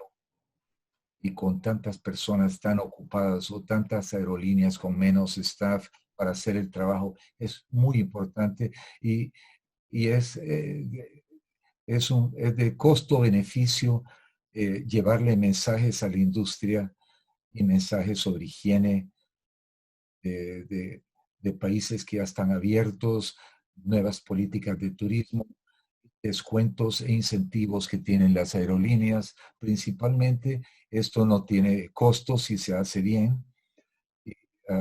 y con tantas personas tan ocupadas o tantas aerolíneas con menos staff para hacer el trabajo, es muy importante y es de costo-beneficio llevarle mensajes a la industria y mensajes sobre higiene de países que ya están abiertos, nuevas políticas de turismo, descuentos e incentivos que tienen las aerolíneas. Principalmente, esto no tiene costos si se hace bien.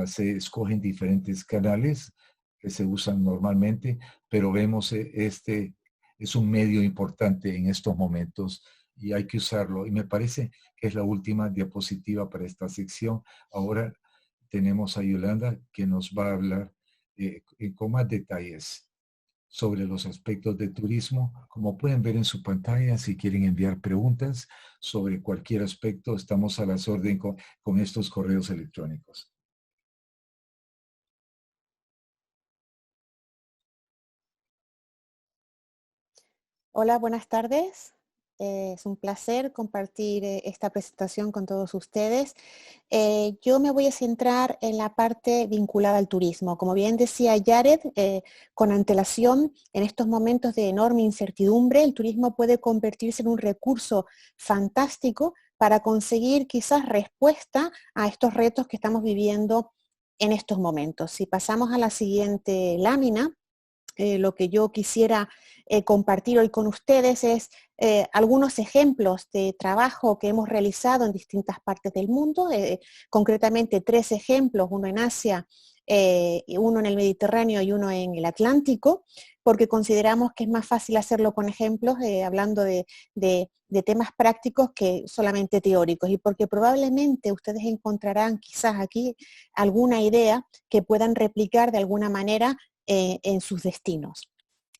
Se escogen diferentes canales que se usan normalmente, pero vemos este es un medio importante en estos momentos y hay que usarlo. Y me parece que es la última diapositiva para esta sección. Ahora tenemos a Yolanda que nos va a hablar con más detalles sobre los aspectos de turismo. Como pueden ver en su pantalla, si quieren enviar preguntas sobre cualquier aspecto, estamos a las órdenes con estos correos electrónicos. Hola, buenas tardes. Es un placer compartir esta presentación con todos ustedes. Yo me voy a centrar en la parte vinculada al turismo. Como bien decía Jared, con antelación, en estos momentos de enorme incertidumbre, el turismo puede convertirse en un recurso fantástico para conseguir quizás respuesta a estos retos que estamos viviendo en estos momentos. Si pasamos a la siguiente lámina, lo que yo quisiera compartir hoy con ustedes es algunos ejemplos de trabajo que hemos realizado en distintas partes del mundo, concretamente 3 ejemplos, uno en Asia, uno en el Mediterráneo y uno en el Atlántico, porque consideramos que es más fácil hacerlo con ejemplos, hablando de temas prácticos que solamente teóricos, y porque probablemente ustedes encontrarán quizás aquí alguna idea que puedan replicar de alguna manera en sus destinos.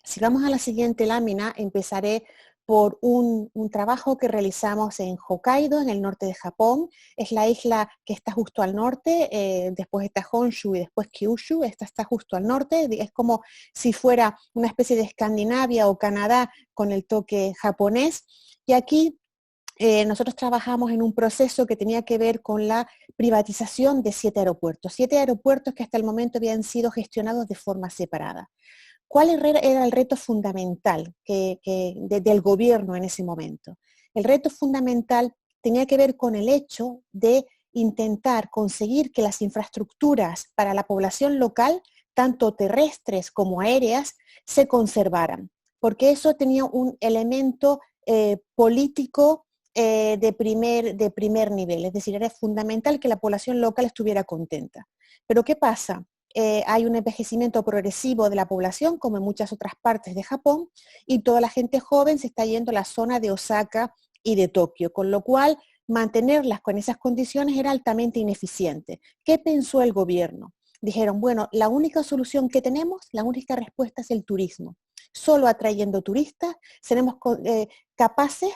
Si vamos a la siguiente lámina, empezaré por un trabajo que realizamos en Hokkaido, en el norte de Japón. Es la isla que está justo al norte, después está Honshu y después Kyushu. Esta está justo al norte, es como si fuera una especie de Escandinavia o Canadá con el toque japonés. Y aquí nosotros trabajamos en un proceso que tenía que ver con la privatización de 7 aeropuertos. 7 aeropuertos que hasta el momento habían sido gestionados de forma separada. ¿Cuál era el reto fundamental del gobierno en ese momento? El reto fundamental tenía que ver con el hecho de intentar conseguir que las infraestructuras para la población local, tanto terrestres como aéreas, se conservaran, porque eso tenía un elemento político de primer nivel, es decir, era fundamental que la población local estuviera contenta. Pero ¿qué pasa? Hay un envejecimiento progresivo de la población, como en muchas otras partes de Japón, y toda la gente joven se está yendo a la zona de Osaka y de Tokio, con lo cual mantenerlas con esas condiciones era altamente ineficiente. ¿Qué pensó el gobierno? Dijeron, bueno, la única solución que tenemos, la única respuesta es el turismo. Solo atrayendo turistas seremos capaces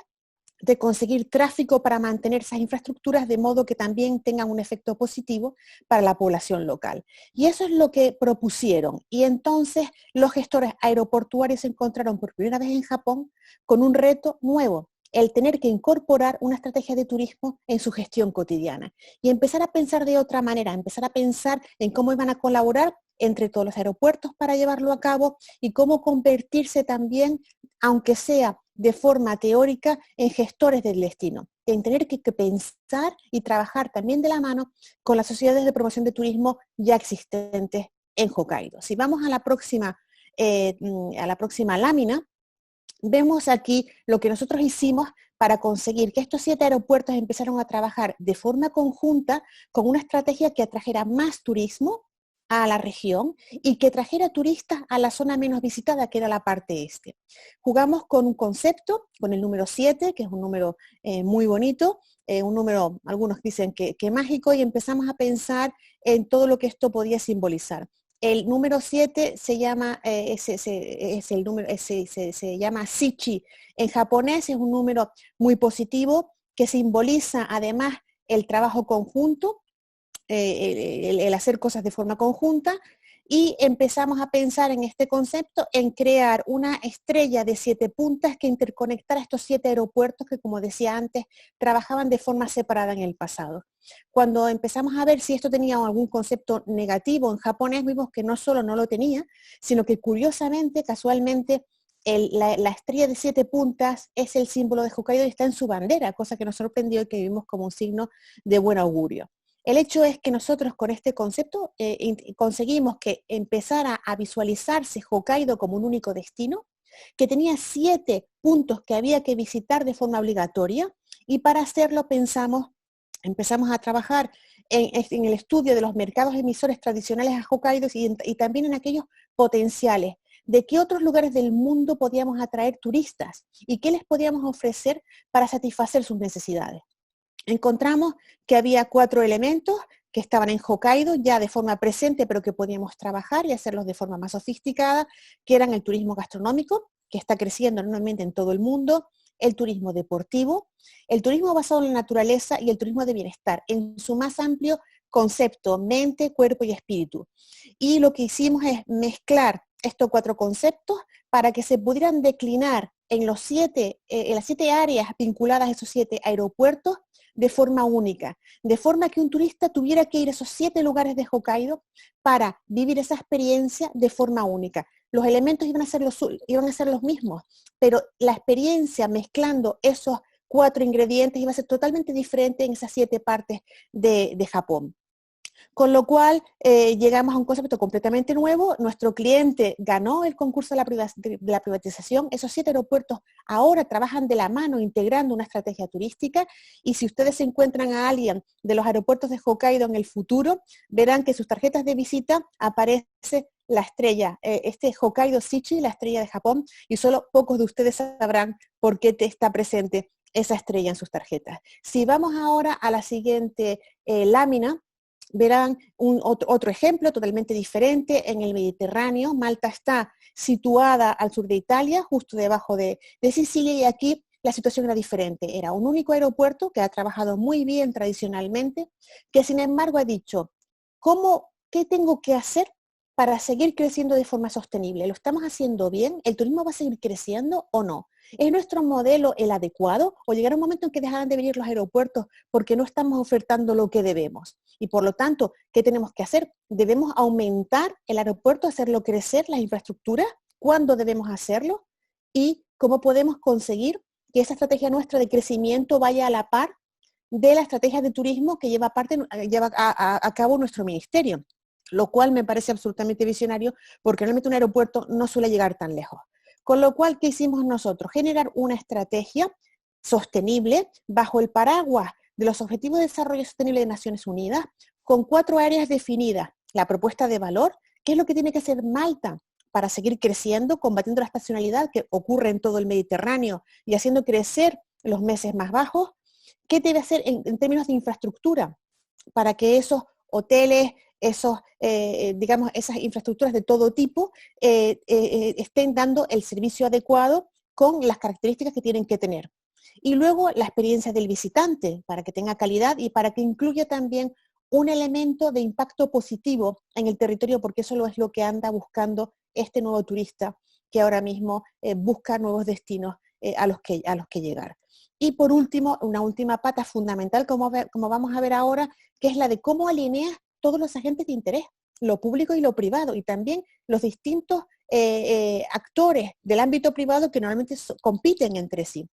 de conseguir tráfico para mantener esas infraestructuras de modo que también tengan un efecto positivo para la población local. Y eso es lo que propusieron. Y entonces los gestores aeroportuarios se encontraron por primera vez en Japón con un reto nuevo, el tener que incorporar una estrategia de turismo en su gestión cotidiana y empezar a pensar de otra manera, empezar a pensar en cómo iban a colaborar entre todos los aeropuertos para llevarlo a cabo y cómo convertirse también, aunque sea de forma teórica, en gestores del destino, en tener que pensar y trabajar también de la mano con las sociedades de promoción de turismo ya existentes en Hokkaido. Si vamos a la próxima lámina, vemos aquí lo que nosotros hicimos para conseguir que estos 7 aeropuertos empezaron a trabajar de forma conjunta con una estrategia que atrajera más turismo a la región y que trajera turistas a la zona menos visitada, que era la parte este. Jugamos con un concepto, con el número 7, que es un número muy bonito, un número, algunos dicen que mágico, y empezamos a pensar en todo lo que esto podía simbolizar. El número 7 se llama, se llama Shichi. En japonés es un número muy positivo que simboliza además el trabajo conjunto, el hacer cosas de forma conjunta, y empezamos a pensar en este concepto, en crear una estrella de 7 puntas que interconectara estos 7 aeropuertos que, como decía antes, trabajaban de forma separada en el pasado. Cuando empezamos a ver si esto tenía algún concepto negativo en japonés, vimos que no solo no lo tenía, sino que curiosamente, casualmente, la estrella de 7 puntas es el símbolo de Hokkaido y está en su bandera, cosa que nos sorprendió y que vimos como un signo de buen augurio. El hecho es que nosotros con este concepto conseguimos que empezara a visualizarse Hokkaido como un único destino, que tenía 7 puntos que había que visitar de forma obligatoria, y para hacerlo empezamos a trabajar en el estudio de los mercados emisores tradicionales a Hokkaido y también en aquellos potenciales, de qué otros lugares del mundo podíamos atraer turistas y qué les podíamos ofrecer para satisfacer sus necesidades. Encontramos que había 4 elementos que estaban en Hokkaido ya de forma presente, pero que podíamos trabajar y hacerlos de forma más sofisticada, que eran el turismo gastronómico, que está creciendo enormemente en todo el mundo, el turismo deportivo, el turismo basado en la naturaleza y el turismo de bienestar, en su más amplio concepto, mente, cuerpo y espíritu. Y lo que hicimos es mezclar estos 4 conceptos para que se pudieran declinar en las 7 áreas vinculadas a esos 7 aeropuertos de forma única, de forma que un turista tuviera que ir a esos 7 lugares de Hokkaido para vivir esa experiencia de forma única. Los elementos iban a ser los mismos, pero la experiencia mezclando esos 4 ingredientes iba a ser totalmente diferente en esas 7 partes de Japón. Con lo cual llegamos a un concepto completamente nuevo. Nuestro cliente ganó el concurso de la privatización. Esos 7 aeropuertos ahora trabajan de la mano integrando una estrategia turística, y si ustedes se encuentran a alguien de los aeropuertos de Hokkaido en el futuro, verán que en sus tarjetas de visita aparece la estrella, Hokkaido Shichi, la estrella de Japón, y solo pocos de ustedes sabrán por qué está presente esa estrella en sus tarjetas. Si vamos ahora a la siguiente lámina, verán otro ejemplo totalmente diferente en el Mediterráneo. Malta está situada al sur de Italia, justo debajo de Sicilia, y aquí la situación era diferente. Era un único aeropuerto que ha trabajado muy bien tradicionalmente, que sin embargo ha dicho, ¿qué tengo que hacer para seguir creciendo de forma sostenible? ¿Lo estamos haciendo bien? ¿El turismo va a seguir creciendo o no? ¿Es nuestro modelo el adecuado? ¿O llegará un momento en que dejarán de venir los aeropuertos porque no estamos ofertando lo que debemos? Y por lo tanto, ¿qué tenemos que hacer? ¿Debemos aumentar el aeropuerto, hacerlo crecer, las infraestructuras? ¿Cuándo debemos hacerlo? ¿Y cómo podemos conseguir que esa estrategia nuestra de crecimiento vaya a la par de la estrategia de turismo que lleva a cabo nuestro ministerio? Lo cual me parece absolutamente visionario, porque realmente un aeropuerto no suele llegar tan lejos. Con lo cual, ¿qué hicimos nosotros? Generar una estrategia sostenible bajo el paraguas de los Objetivos de Desarrollo Sostenible de Naciones Unidas, con 4 áreas definidas. La propuesta de valor, qué es lo que tiene que hacer Malta para seguir creciendo, combatiendo la estacionalidad que ocurre en todo el Mediterráneo y haciendo crecer los meses más bajos. ¿Qué debe hacer en términos de infraestructura para que esos hoteles, digamos, esas infraestructuras de todo tipo estén dando el servicio adecuado con las características que tienen que tener? Y luego la experiencia del visitante, para que tenga calidad y para que incluya también un elemento de impacto positivo en el territorio, porque eso es lo que anda buscando este nuevo turista que ahora mismo busca nuevos destinos a los que llegar. Y por último, una última pata fundamental, como vamos a ver ahora, que es la de cómo alineas todos los agentes de interés, lo público y lo privado, y también los distintos actores del ámbito privado que normalmente compiten entre sí.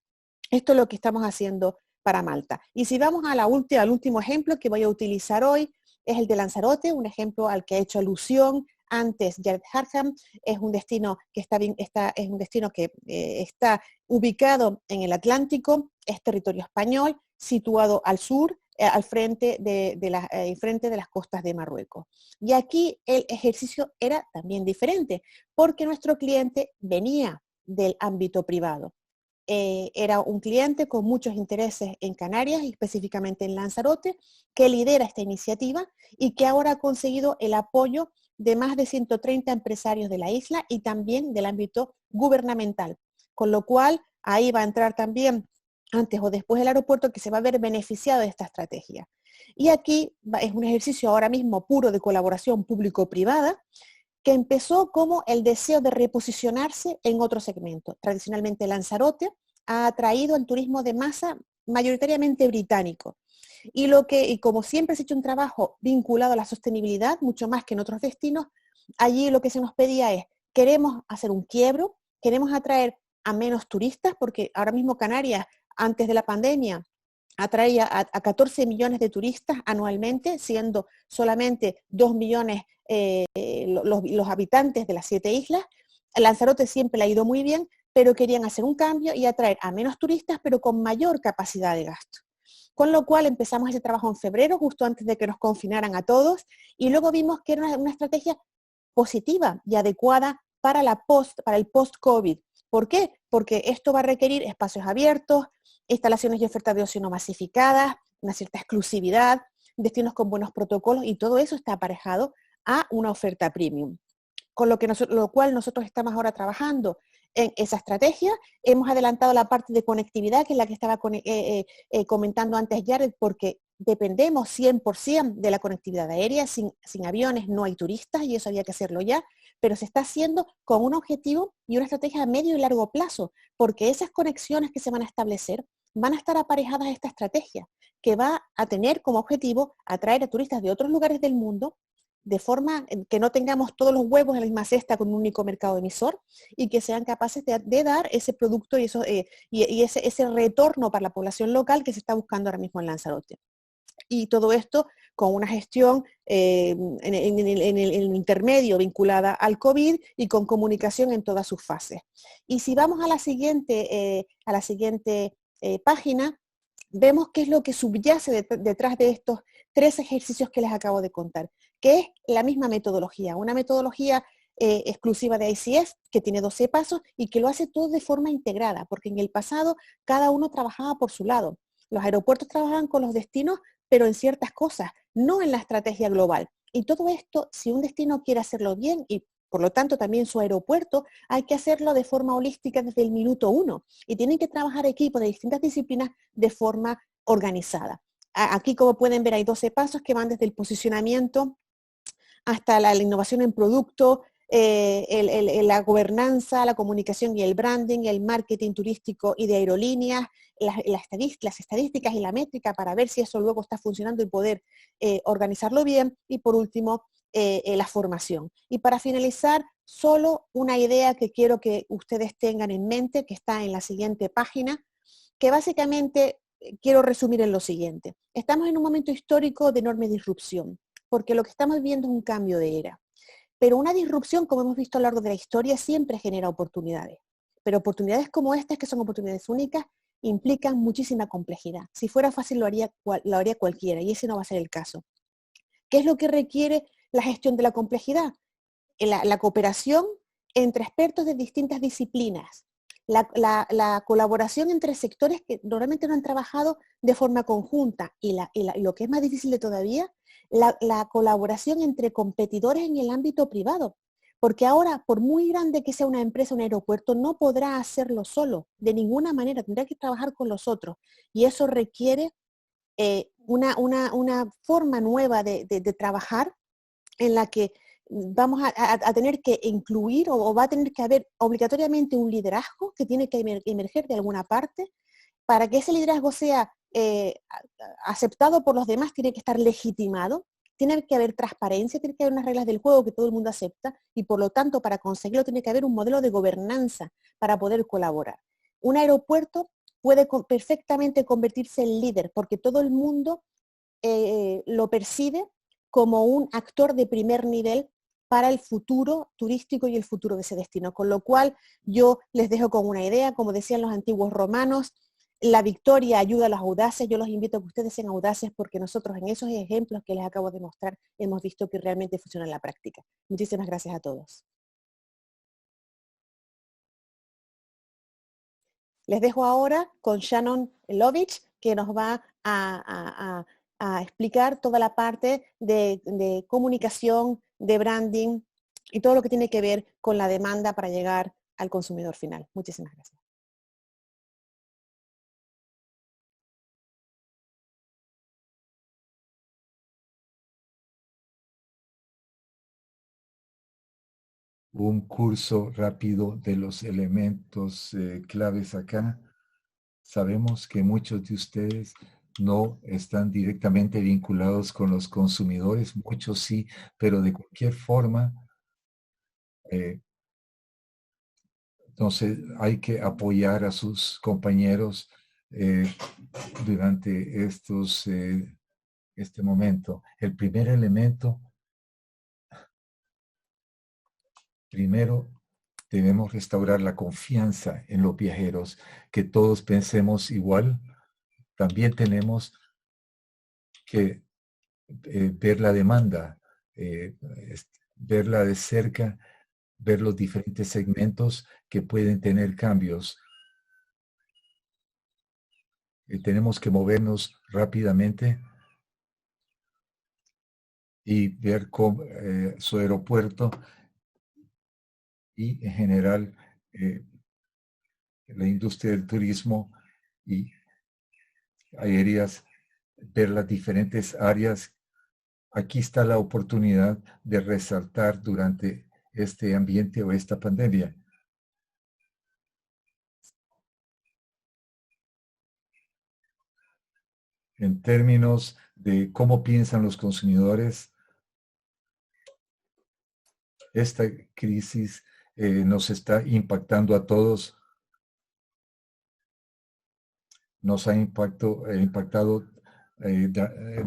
Esto es lo que estamos haciendo para Malta. Y si vamos al último ejemplo que voy a utilizar hoy, es el de Lanzarote, un ejemplo al que ha hecho alusión antes Jared Harkham. Es un destino que está ubicado en el Atlántico, es territorio español, situado al sur, al frente de las costas de Marruecos. Y aquí el ejercicio era también diferente, porque nuestro cliente venía del ámbito privado. Era un cliente con muchos intereses en Canarias, y específicamente en Lanzarote, que lidera esta iniciativa y que ahora ha conseguido el apoyo de más de 130 empresarios de la isla y también del ámbito gubernamental. Con lo cual, ahí va a entrar también, antes o después del aeropuerto, que se va a ver beneficiado de esta estrategia. Y aquí es un ejercicio ahora mismo puro de colaboración público-privada, que empezó como el deseo de reposicionarse en otro segmento. Tradicionalmente Lanzarote ha atraído al turismo de masa mayoritariamente británico. Y como siempre se ha hecho un trabajo vinculado a la sostenibilidad, mucho más que en otros destinos, allí lo que se nos pedía es, queremos hacer un quiebro, queremos atraer a menos turistas, porque ahora mismo Canarias, antes de la pandemia, atraía a 14 millones de turistas anualmente, siendo solamente 2 millones los habitantes de las 7 islas. Lanzarote siempre le ha ido muy bien, pero querían hacer un cambio y atraer a menos turistas, pero con mayor capacidad de gasto. Con lo cual empezamos ese trabajo en febrero, justo antes de que nos confinaran a todos, y luego vimos que era una estrategia positiva y adecuada para el post-COVID. ¿Por qué? Porque esto va a requerir espacios abiertos, instalaciones y ofertas de ocio no masificadas, una cierta exclusividad, destinos con buenos protocolos, y todo eso está aparejado a una oferta premium. Con lo cual nosotros estamos ahora trabajando en esa estrategia. Hemos adelantado la parte de conectividad, que es la que estaba comentando antes Jared, porque dependemos 100% de la conectividad aérea. Sin aviones no hay turistas, y eso había que hacerlo ya, pero se está haciendo con un objetivo y una estrategia a medio y largo plazo, porque esas conexiones que se van a establecer van a estar aparejadas a esta estrategia, que va a tener como objetivo atraer a turistas de otros lugares del mundo, de forma que no tengamos todos los huevos en la misma cesta con un único mercado emisor, y que sean capaces de dar ese producto y ese retorno para la población local que se está buscando ahora mismo en Lanzarote. Y todo esto con una gestión en el intermedio vinculada al COVID y con comunicación en todas sus fases. Y si vamos a la siguiente página, vemos qué es lo que subyace detrás de estos 3 ejercicios que les acabo de contar, que es la misma metodología, una metodología exclusiva de ICF, que tiene 12 pasos y que lo hace todo de forma integrada, porque en el pasado cada uno trabajaba por su lado. Los aeropuertos trabajaban con los destinos, pero en ciertas cosas, no en la estrategia global. Y todo esto, si un destino quiere hacerlo bien, y por lo tanto también su aeropuerto, hay que hacerlo de forma holística desde el minuto 1. Y tienen que trabajar equipos de distintas disciplinas de forma organizada. Aquí, como pueden ver, hay 12 pasos que van desde el posicionamiento hasta la innovación en producto, la gobernanza, la comunicación y el branding, el marketing turístico y de aerolíneas, las estadísticas y la métrica para ver si eso luego está funcionando y poder organizarlo bien. Y por último, la formación. Y para finalizar, solo una idea que quiero que ustedes tengan en mente, que está en la siguiente página, que básicamente quiero resumir en lo siguiente. Estamos en un momento histórico de enorme disrupción, porque lo que estamos viviendo es un cambio de era. Pero una disrupción, como hemos visto a lo largo de la historia, siempre genera oportunidades. Pero oportunidades como estas, que son oportunidades únicas, implican muchísima complejidad. Si fuera fácil lo haría cualquiera y ese no va a ser el caso. ¿Qué es lo que requiere la gestión de la complejidad? La cooperación entre expertos de distintas disciplinas, la colaboración entre sectores que normalmente no han trabajado de forma conjunta y lo que es más difícil de todavía, la colaboración entre competidores en el ámbito privado. Porque ahora, por muy grande que sea una empresa, un aeropuerto, no podrá hacerlo solo, de ninguna manera, tendrá que trabajar con los otros. Y eso requiere una forma nueva de trabajar en la que vamos a tener que incluir o va a tener que haber obligatoriamente un liderazgo que tiene que emerger de alguna parte. Para que ese liderazgo sea aceptado por los demás, tiene que estar legitimado, tiene que haber transparencia, tiene que haber unas reglas del juego que todo el mundo acepta y por lo tanto para conseguirlo tiene que haber un modelo de gobernanza para poder colaborar. Un aeropuerto puede perfectamente convertirse en líder porque todo el mundo lo percibe como un actor de primer nivel para el futuro turístico y el futuro de ese destino. Con lo cual yo les dejo con una idea, como decían los antiguos romanos, la victoria ayuda a los audaces. Yo los invito a que ustedes sean audaces porque nosotros en esos ejemplos que les acabo de mostrar hemos visto que realmente funciona en la práctica. Muchísimas gracias a todos. Les dejo ahora con Shannon Lovich, que nos va a explicar toda la parte de comunicación, de branding y todo lo que tiene que ver con la demanda para llegar al consumidor final. Muchísimas gracias. Un curso rápido de los elementos claves acá. Sabemos que muchos de ustedes no están directamente vinculados con los consumidores, muchos sí, pero de cualquier forma, entonces hay que apoyar a sus compañeros durante este momento. El primer elemento, primero debemos restaurar la confianza en los viajeros, que todos pensemos igual. También tenemos que ver la demanda, verla de cerca, ver los diferentes segmentos que pueden tener cambios. Tenemos que movernos rápidamente y ver cómo, su aeropuerto y en general la industria del turismo y aéreas, ver las diferentes áreas. Aquí está la oportunidad de resaltar durante este ambiente o esta pandemia. En términos de cómo piensan los consumidores, esta crisis nos está impactando a todos. Nos ha impactado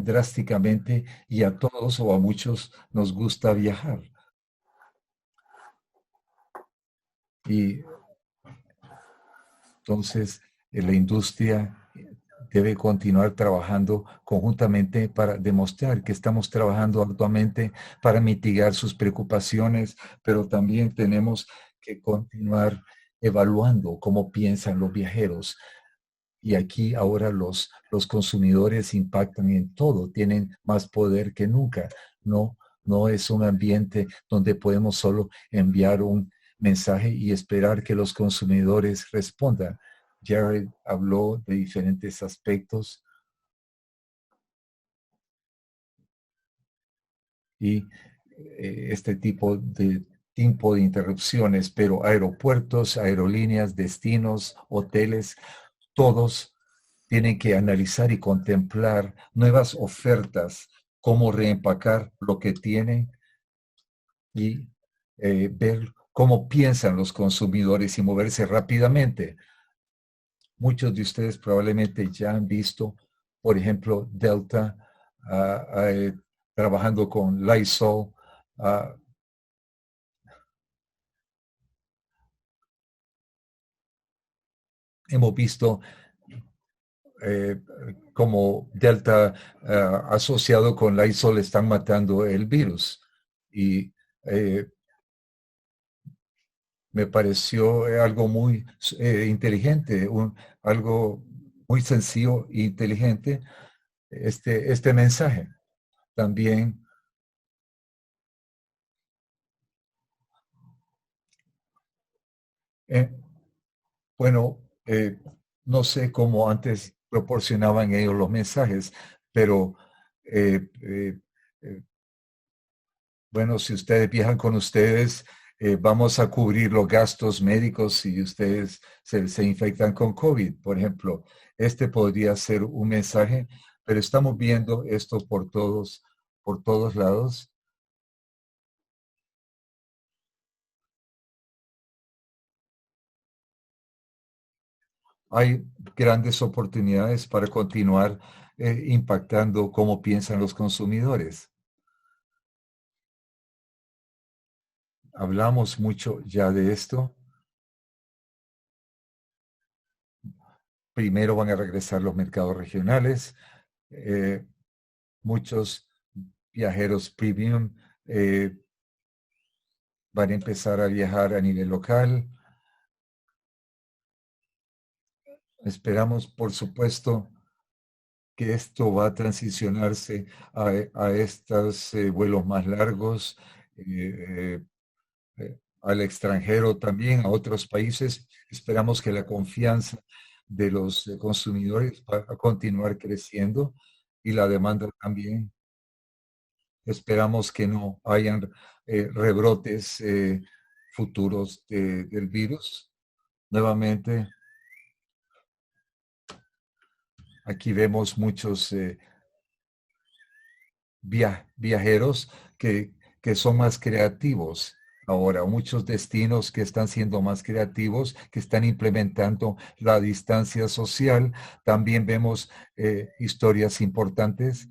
drásticamente y a todos o a muchos nos gusta viajar. Y entonces la industria debe continuar trabajando conjuntamente para demostrar que estamos trabajando arduamente para mitigar sus preocupaciones, pero también tenemos que continuar evaluando cómo piensan los viajeros. Y aquí ahora los consumidores impactan en todo, tienen más poder que nunca. No es un ambiente donde podemos solo enviar un mensaje y esperar que los consumidores respondan. Jared habló de diferentes aspectos y este tipo de interrupciones, pero aeropuertos, aerolíneas, destinos, hoteles, todos tienen que analizar y contemplar nuevas ofertas, cómo reempacar lo que tienen y ver cómo piensan los consumidores y moverse rápidamente. Muchos de ustedes probablemente ya han visto, por ejemplo, Delta trabajando con Lysol. Hemos visto como Delta asociado con Lysol están matando el virus. Y me pareció algo muy inteligente, algo muy sencillo e inteligente, este mensaje. También, eh, bueno, no sé cómo antes proporcionaban ellos los mensajes, pero eh, eh, eh, bueno, si ustedes viajan con ustedes, vamos a cubrir los gastos médicos si ustedes se infectan con COVID, por ejemplo. Este podría ser un mensaje, pero estamos viendo esto por todos lados. Hay grandes oportunidades para continuar impactando cómo piensan los consumidores. Hablamos mucho ya de esto. Primero van a regresar los mercados regionales. Muchos viajeros premium van a empezar a viajar a nivel local. Esperamos, por supuesto, que esto va a transicionarse a estos vuelos más largos, al extranjero también, a otros países. Esperamos que la confianza de los consumidores va a continuar creciendo y la demanda también. Esperamos que no hayan rebrotes futuros del virus. Nuevamente, aquí vemos muchos viajeros que son más creativos. Ahora, muchos destinos que están siendo más creativos, que están implementando la distancia social. También vemos historias importantes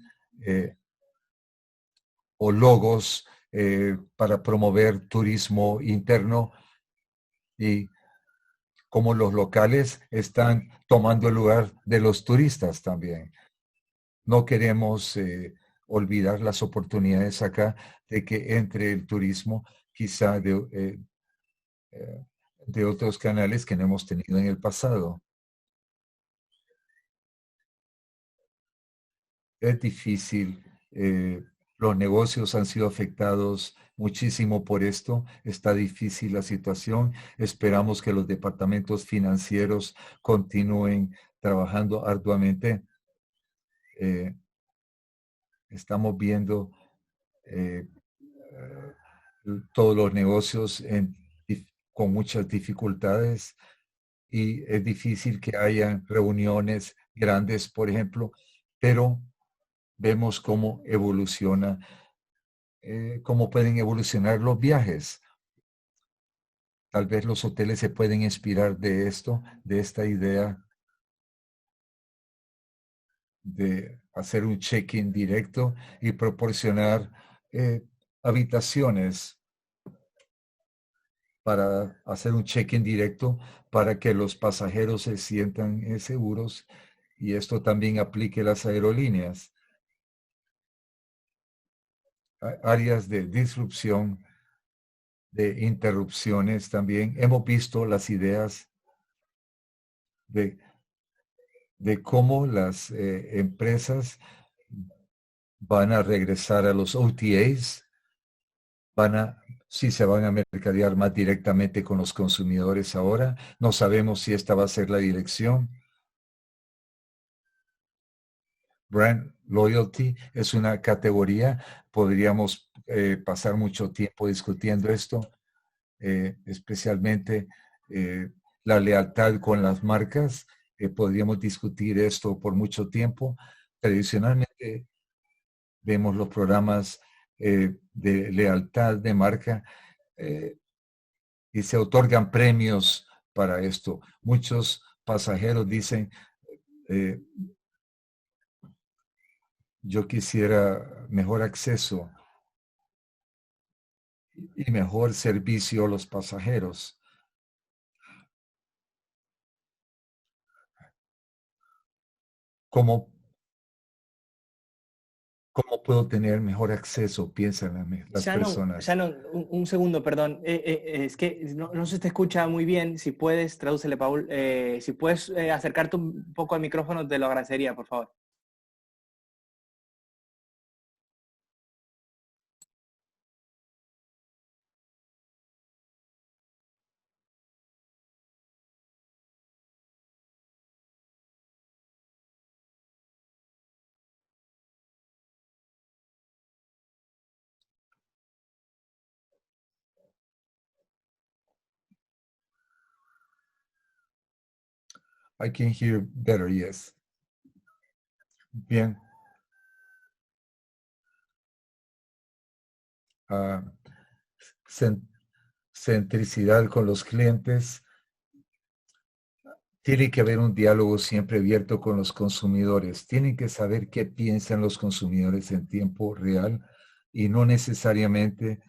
o logos para promover turismo interno y cómo los locales están tomando el lugar de los turistas también. No queremos olvidar las oportunidades acá de que entre el turismo quizá de otros canales que no hemos tenido en el pasado. Es difícil. Los negocios han sido afectados muchísimo por esto. Está difícil la situación. Esperamos que los departamentos financieros continúen trabajando arduamente. Estamos viendo todos los negocios con muchas dificultades y es difícil que haya reuniones grandes, por ejemplo, pero vemos cómo evoluciona, cómo pueden evolucionar los viajes. Tal vez los hoteles se pueden inspirar de esto, de esta idea de hacer un check-in directo y proporcionar habitaciones para hacer un check-in directo para que los pasajeros se sientan seguros y esto también aplique a las aerolíneas. Áreas de disrupción, de interrupciones también. Hemos visto las ideas de cómo las empresas van a regresar a los OTAs, si se van a mercadear más directamente con los consumidores ahora. No sabemos si esta va a ser la dirección. Brand loyalty es una categoría. Podríamos pasar mucho tiempo discutiendo esto, especialmente la lealtad con las marcas. Podríamos discutir esto por mucho tiempo. Tradicionalmente vemos los programas de lealtad de marca y se otorgan premios para esto. Muchos pasajeros dicen, yo quisiera mejor acceso y mejor servicio a los pasajeros. ¿Cómo, cómo puedo tener mejor acceso? Piensan las personas. Shannon, un segundo, perdón. Es que no se te escucha muy bien. Si puedes, tradúcele, Paul. Si puedes acercarte un poco al micrófono, te lo agradecería, por favor. I can hear better, yes. Bien. Centricidad con los clientes. Tiene que haber un diálogo siempre abierto con los consumidores. Tienen que saber qué piensan los consumidores en tiempo real y no necesariamente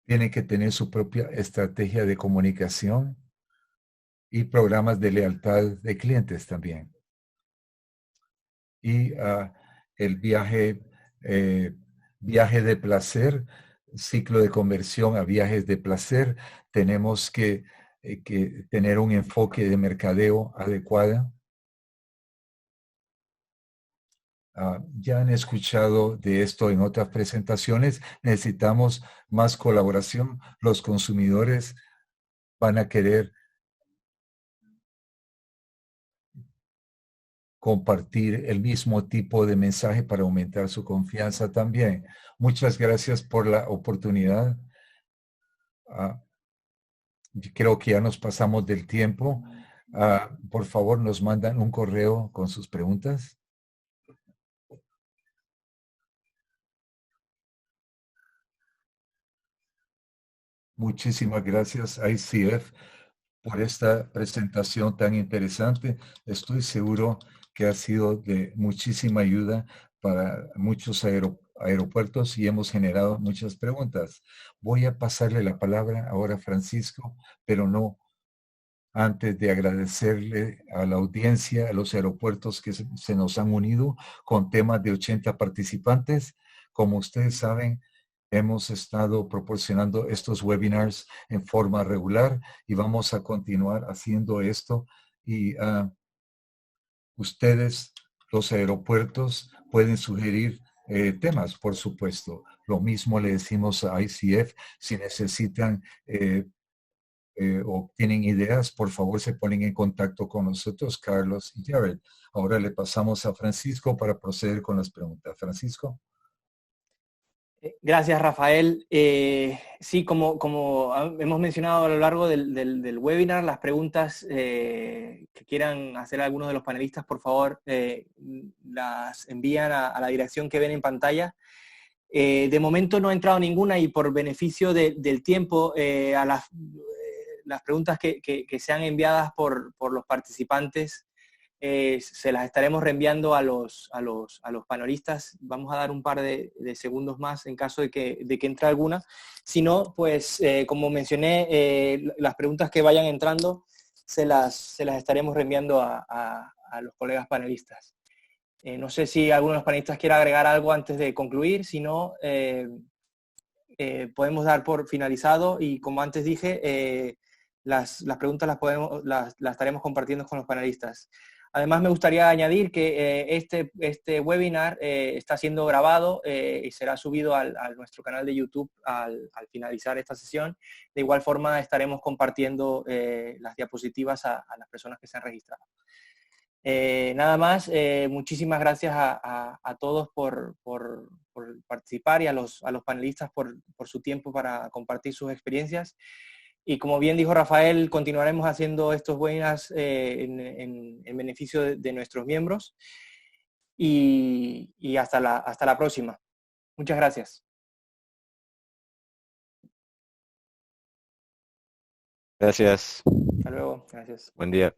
tienen que tener su propia estrategia de comunicación y programas de lealtad de clientes también. Y el viaje de placer, ciclo de conversión a viajes de placer, tenemos que tener un enfoque de mercadeo adecuado. Ya han escuchado de esto en otras presentaciones. Necesitamos más colaboración. Los consumidores van a querer compartir el mismo tipo de mensaje para aumentar su confianza también. Muchas gracias por la oportunidad. Creo que ya nos pasamos del tiempo. Por favor, nos mandan un correo con sus preguntas. Muchísimas gracias, ICF, por esta presentación tan interesante. Estoy seguro que ha sido de muchísima ayuda para muchos aeropuertos y hemos generado muchas preguntas. Voy a pasarle la palabra ahora a Francisco, pero no antes de agradecerle a la audiencia, a los aeropuertos que se nos han unido con temas de 80 participantes. Como ustedes saben, hemos estado proporcionando estos webinars en forma regular y vamos a continuar haciendo esto. Y ustedes, los aeropuertos, pueden sugerir temas, por supuesto. Lo mismo le decimos a ICF, si necesitan o tienen ideas, por favor se ponen en contacto con nosotros, Carlos y Jared. Ahora le pasamos a Francisco para proceder con las preguntas. Francisco. Gracias, Rafael. Sí, como hemos mencionado a lo largo del webinar, las preguntas que quieran hacer algunos de los panelistas, por favor, las envían a la dirección que ven en pantalla. De momento no ha entrado ninguna y por beneficio del tiempo, a las preguntas que sean enviadas por los participantes, se las estaremos reenviando a los panelistas. Vamos a dar un par de segundos más en caso de que entre alguna. Si no, pues como mencioné, las preguntas que vayan entrando se las estaremos reenviando a los colegas panelistas. No sé si alguno de los panelistas quiere agregar algo antes de concluir. Si no, podemos dar por finalizado y como antes dije, las preguntas las estaremos compartiendo con los panelistas. Además, me gustaría añadir que este webinar está siendo grabado y será subido a nuestro canal de YouTube al finalizar esta sesión. De igual forma, estaremos compartiendo las diapositivas a las personas que se han registrado. Nada más, muchísimas gracias a todos por participar y a los panelistas por su tiempo para compartir sus experiencias. Y como bien dijo Rafael, continuaremos haciendo estos webinars en beneficio de nuestros miembros. Y hasta la próxima. Muchas gracias. Gracias. Hasta luego. Gracias. Buen día.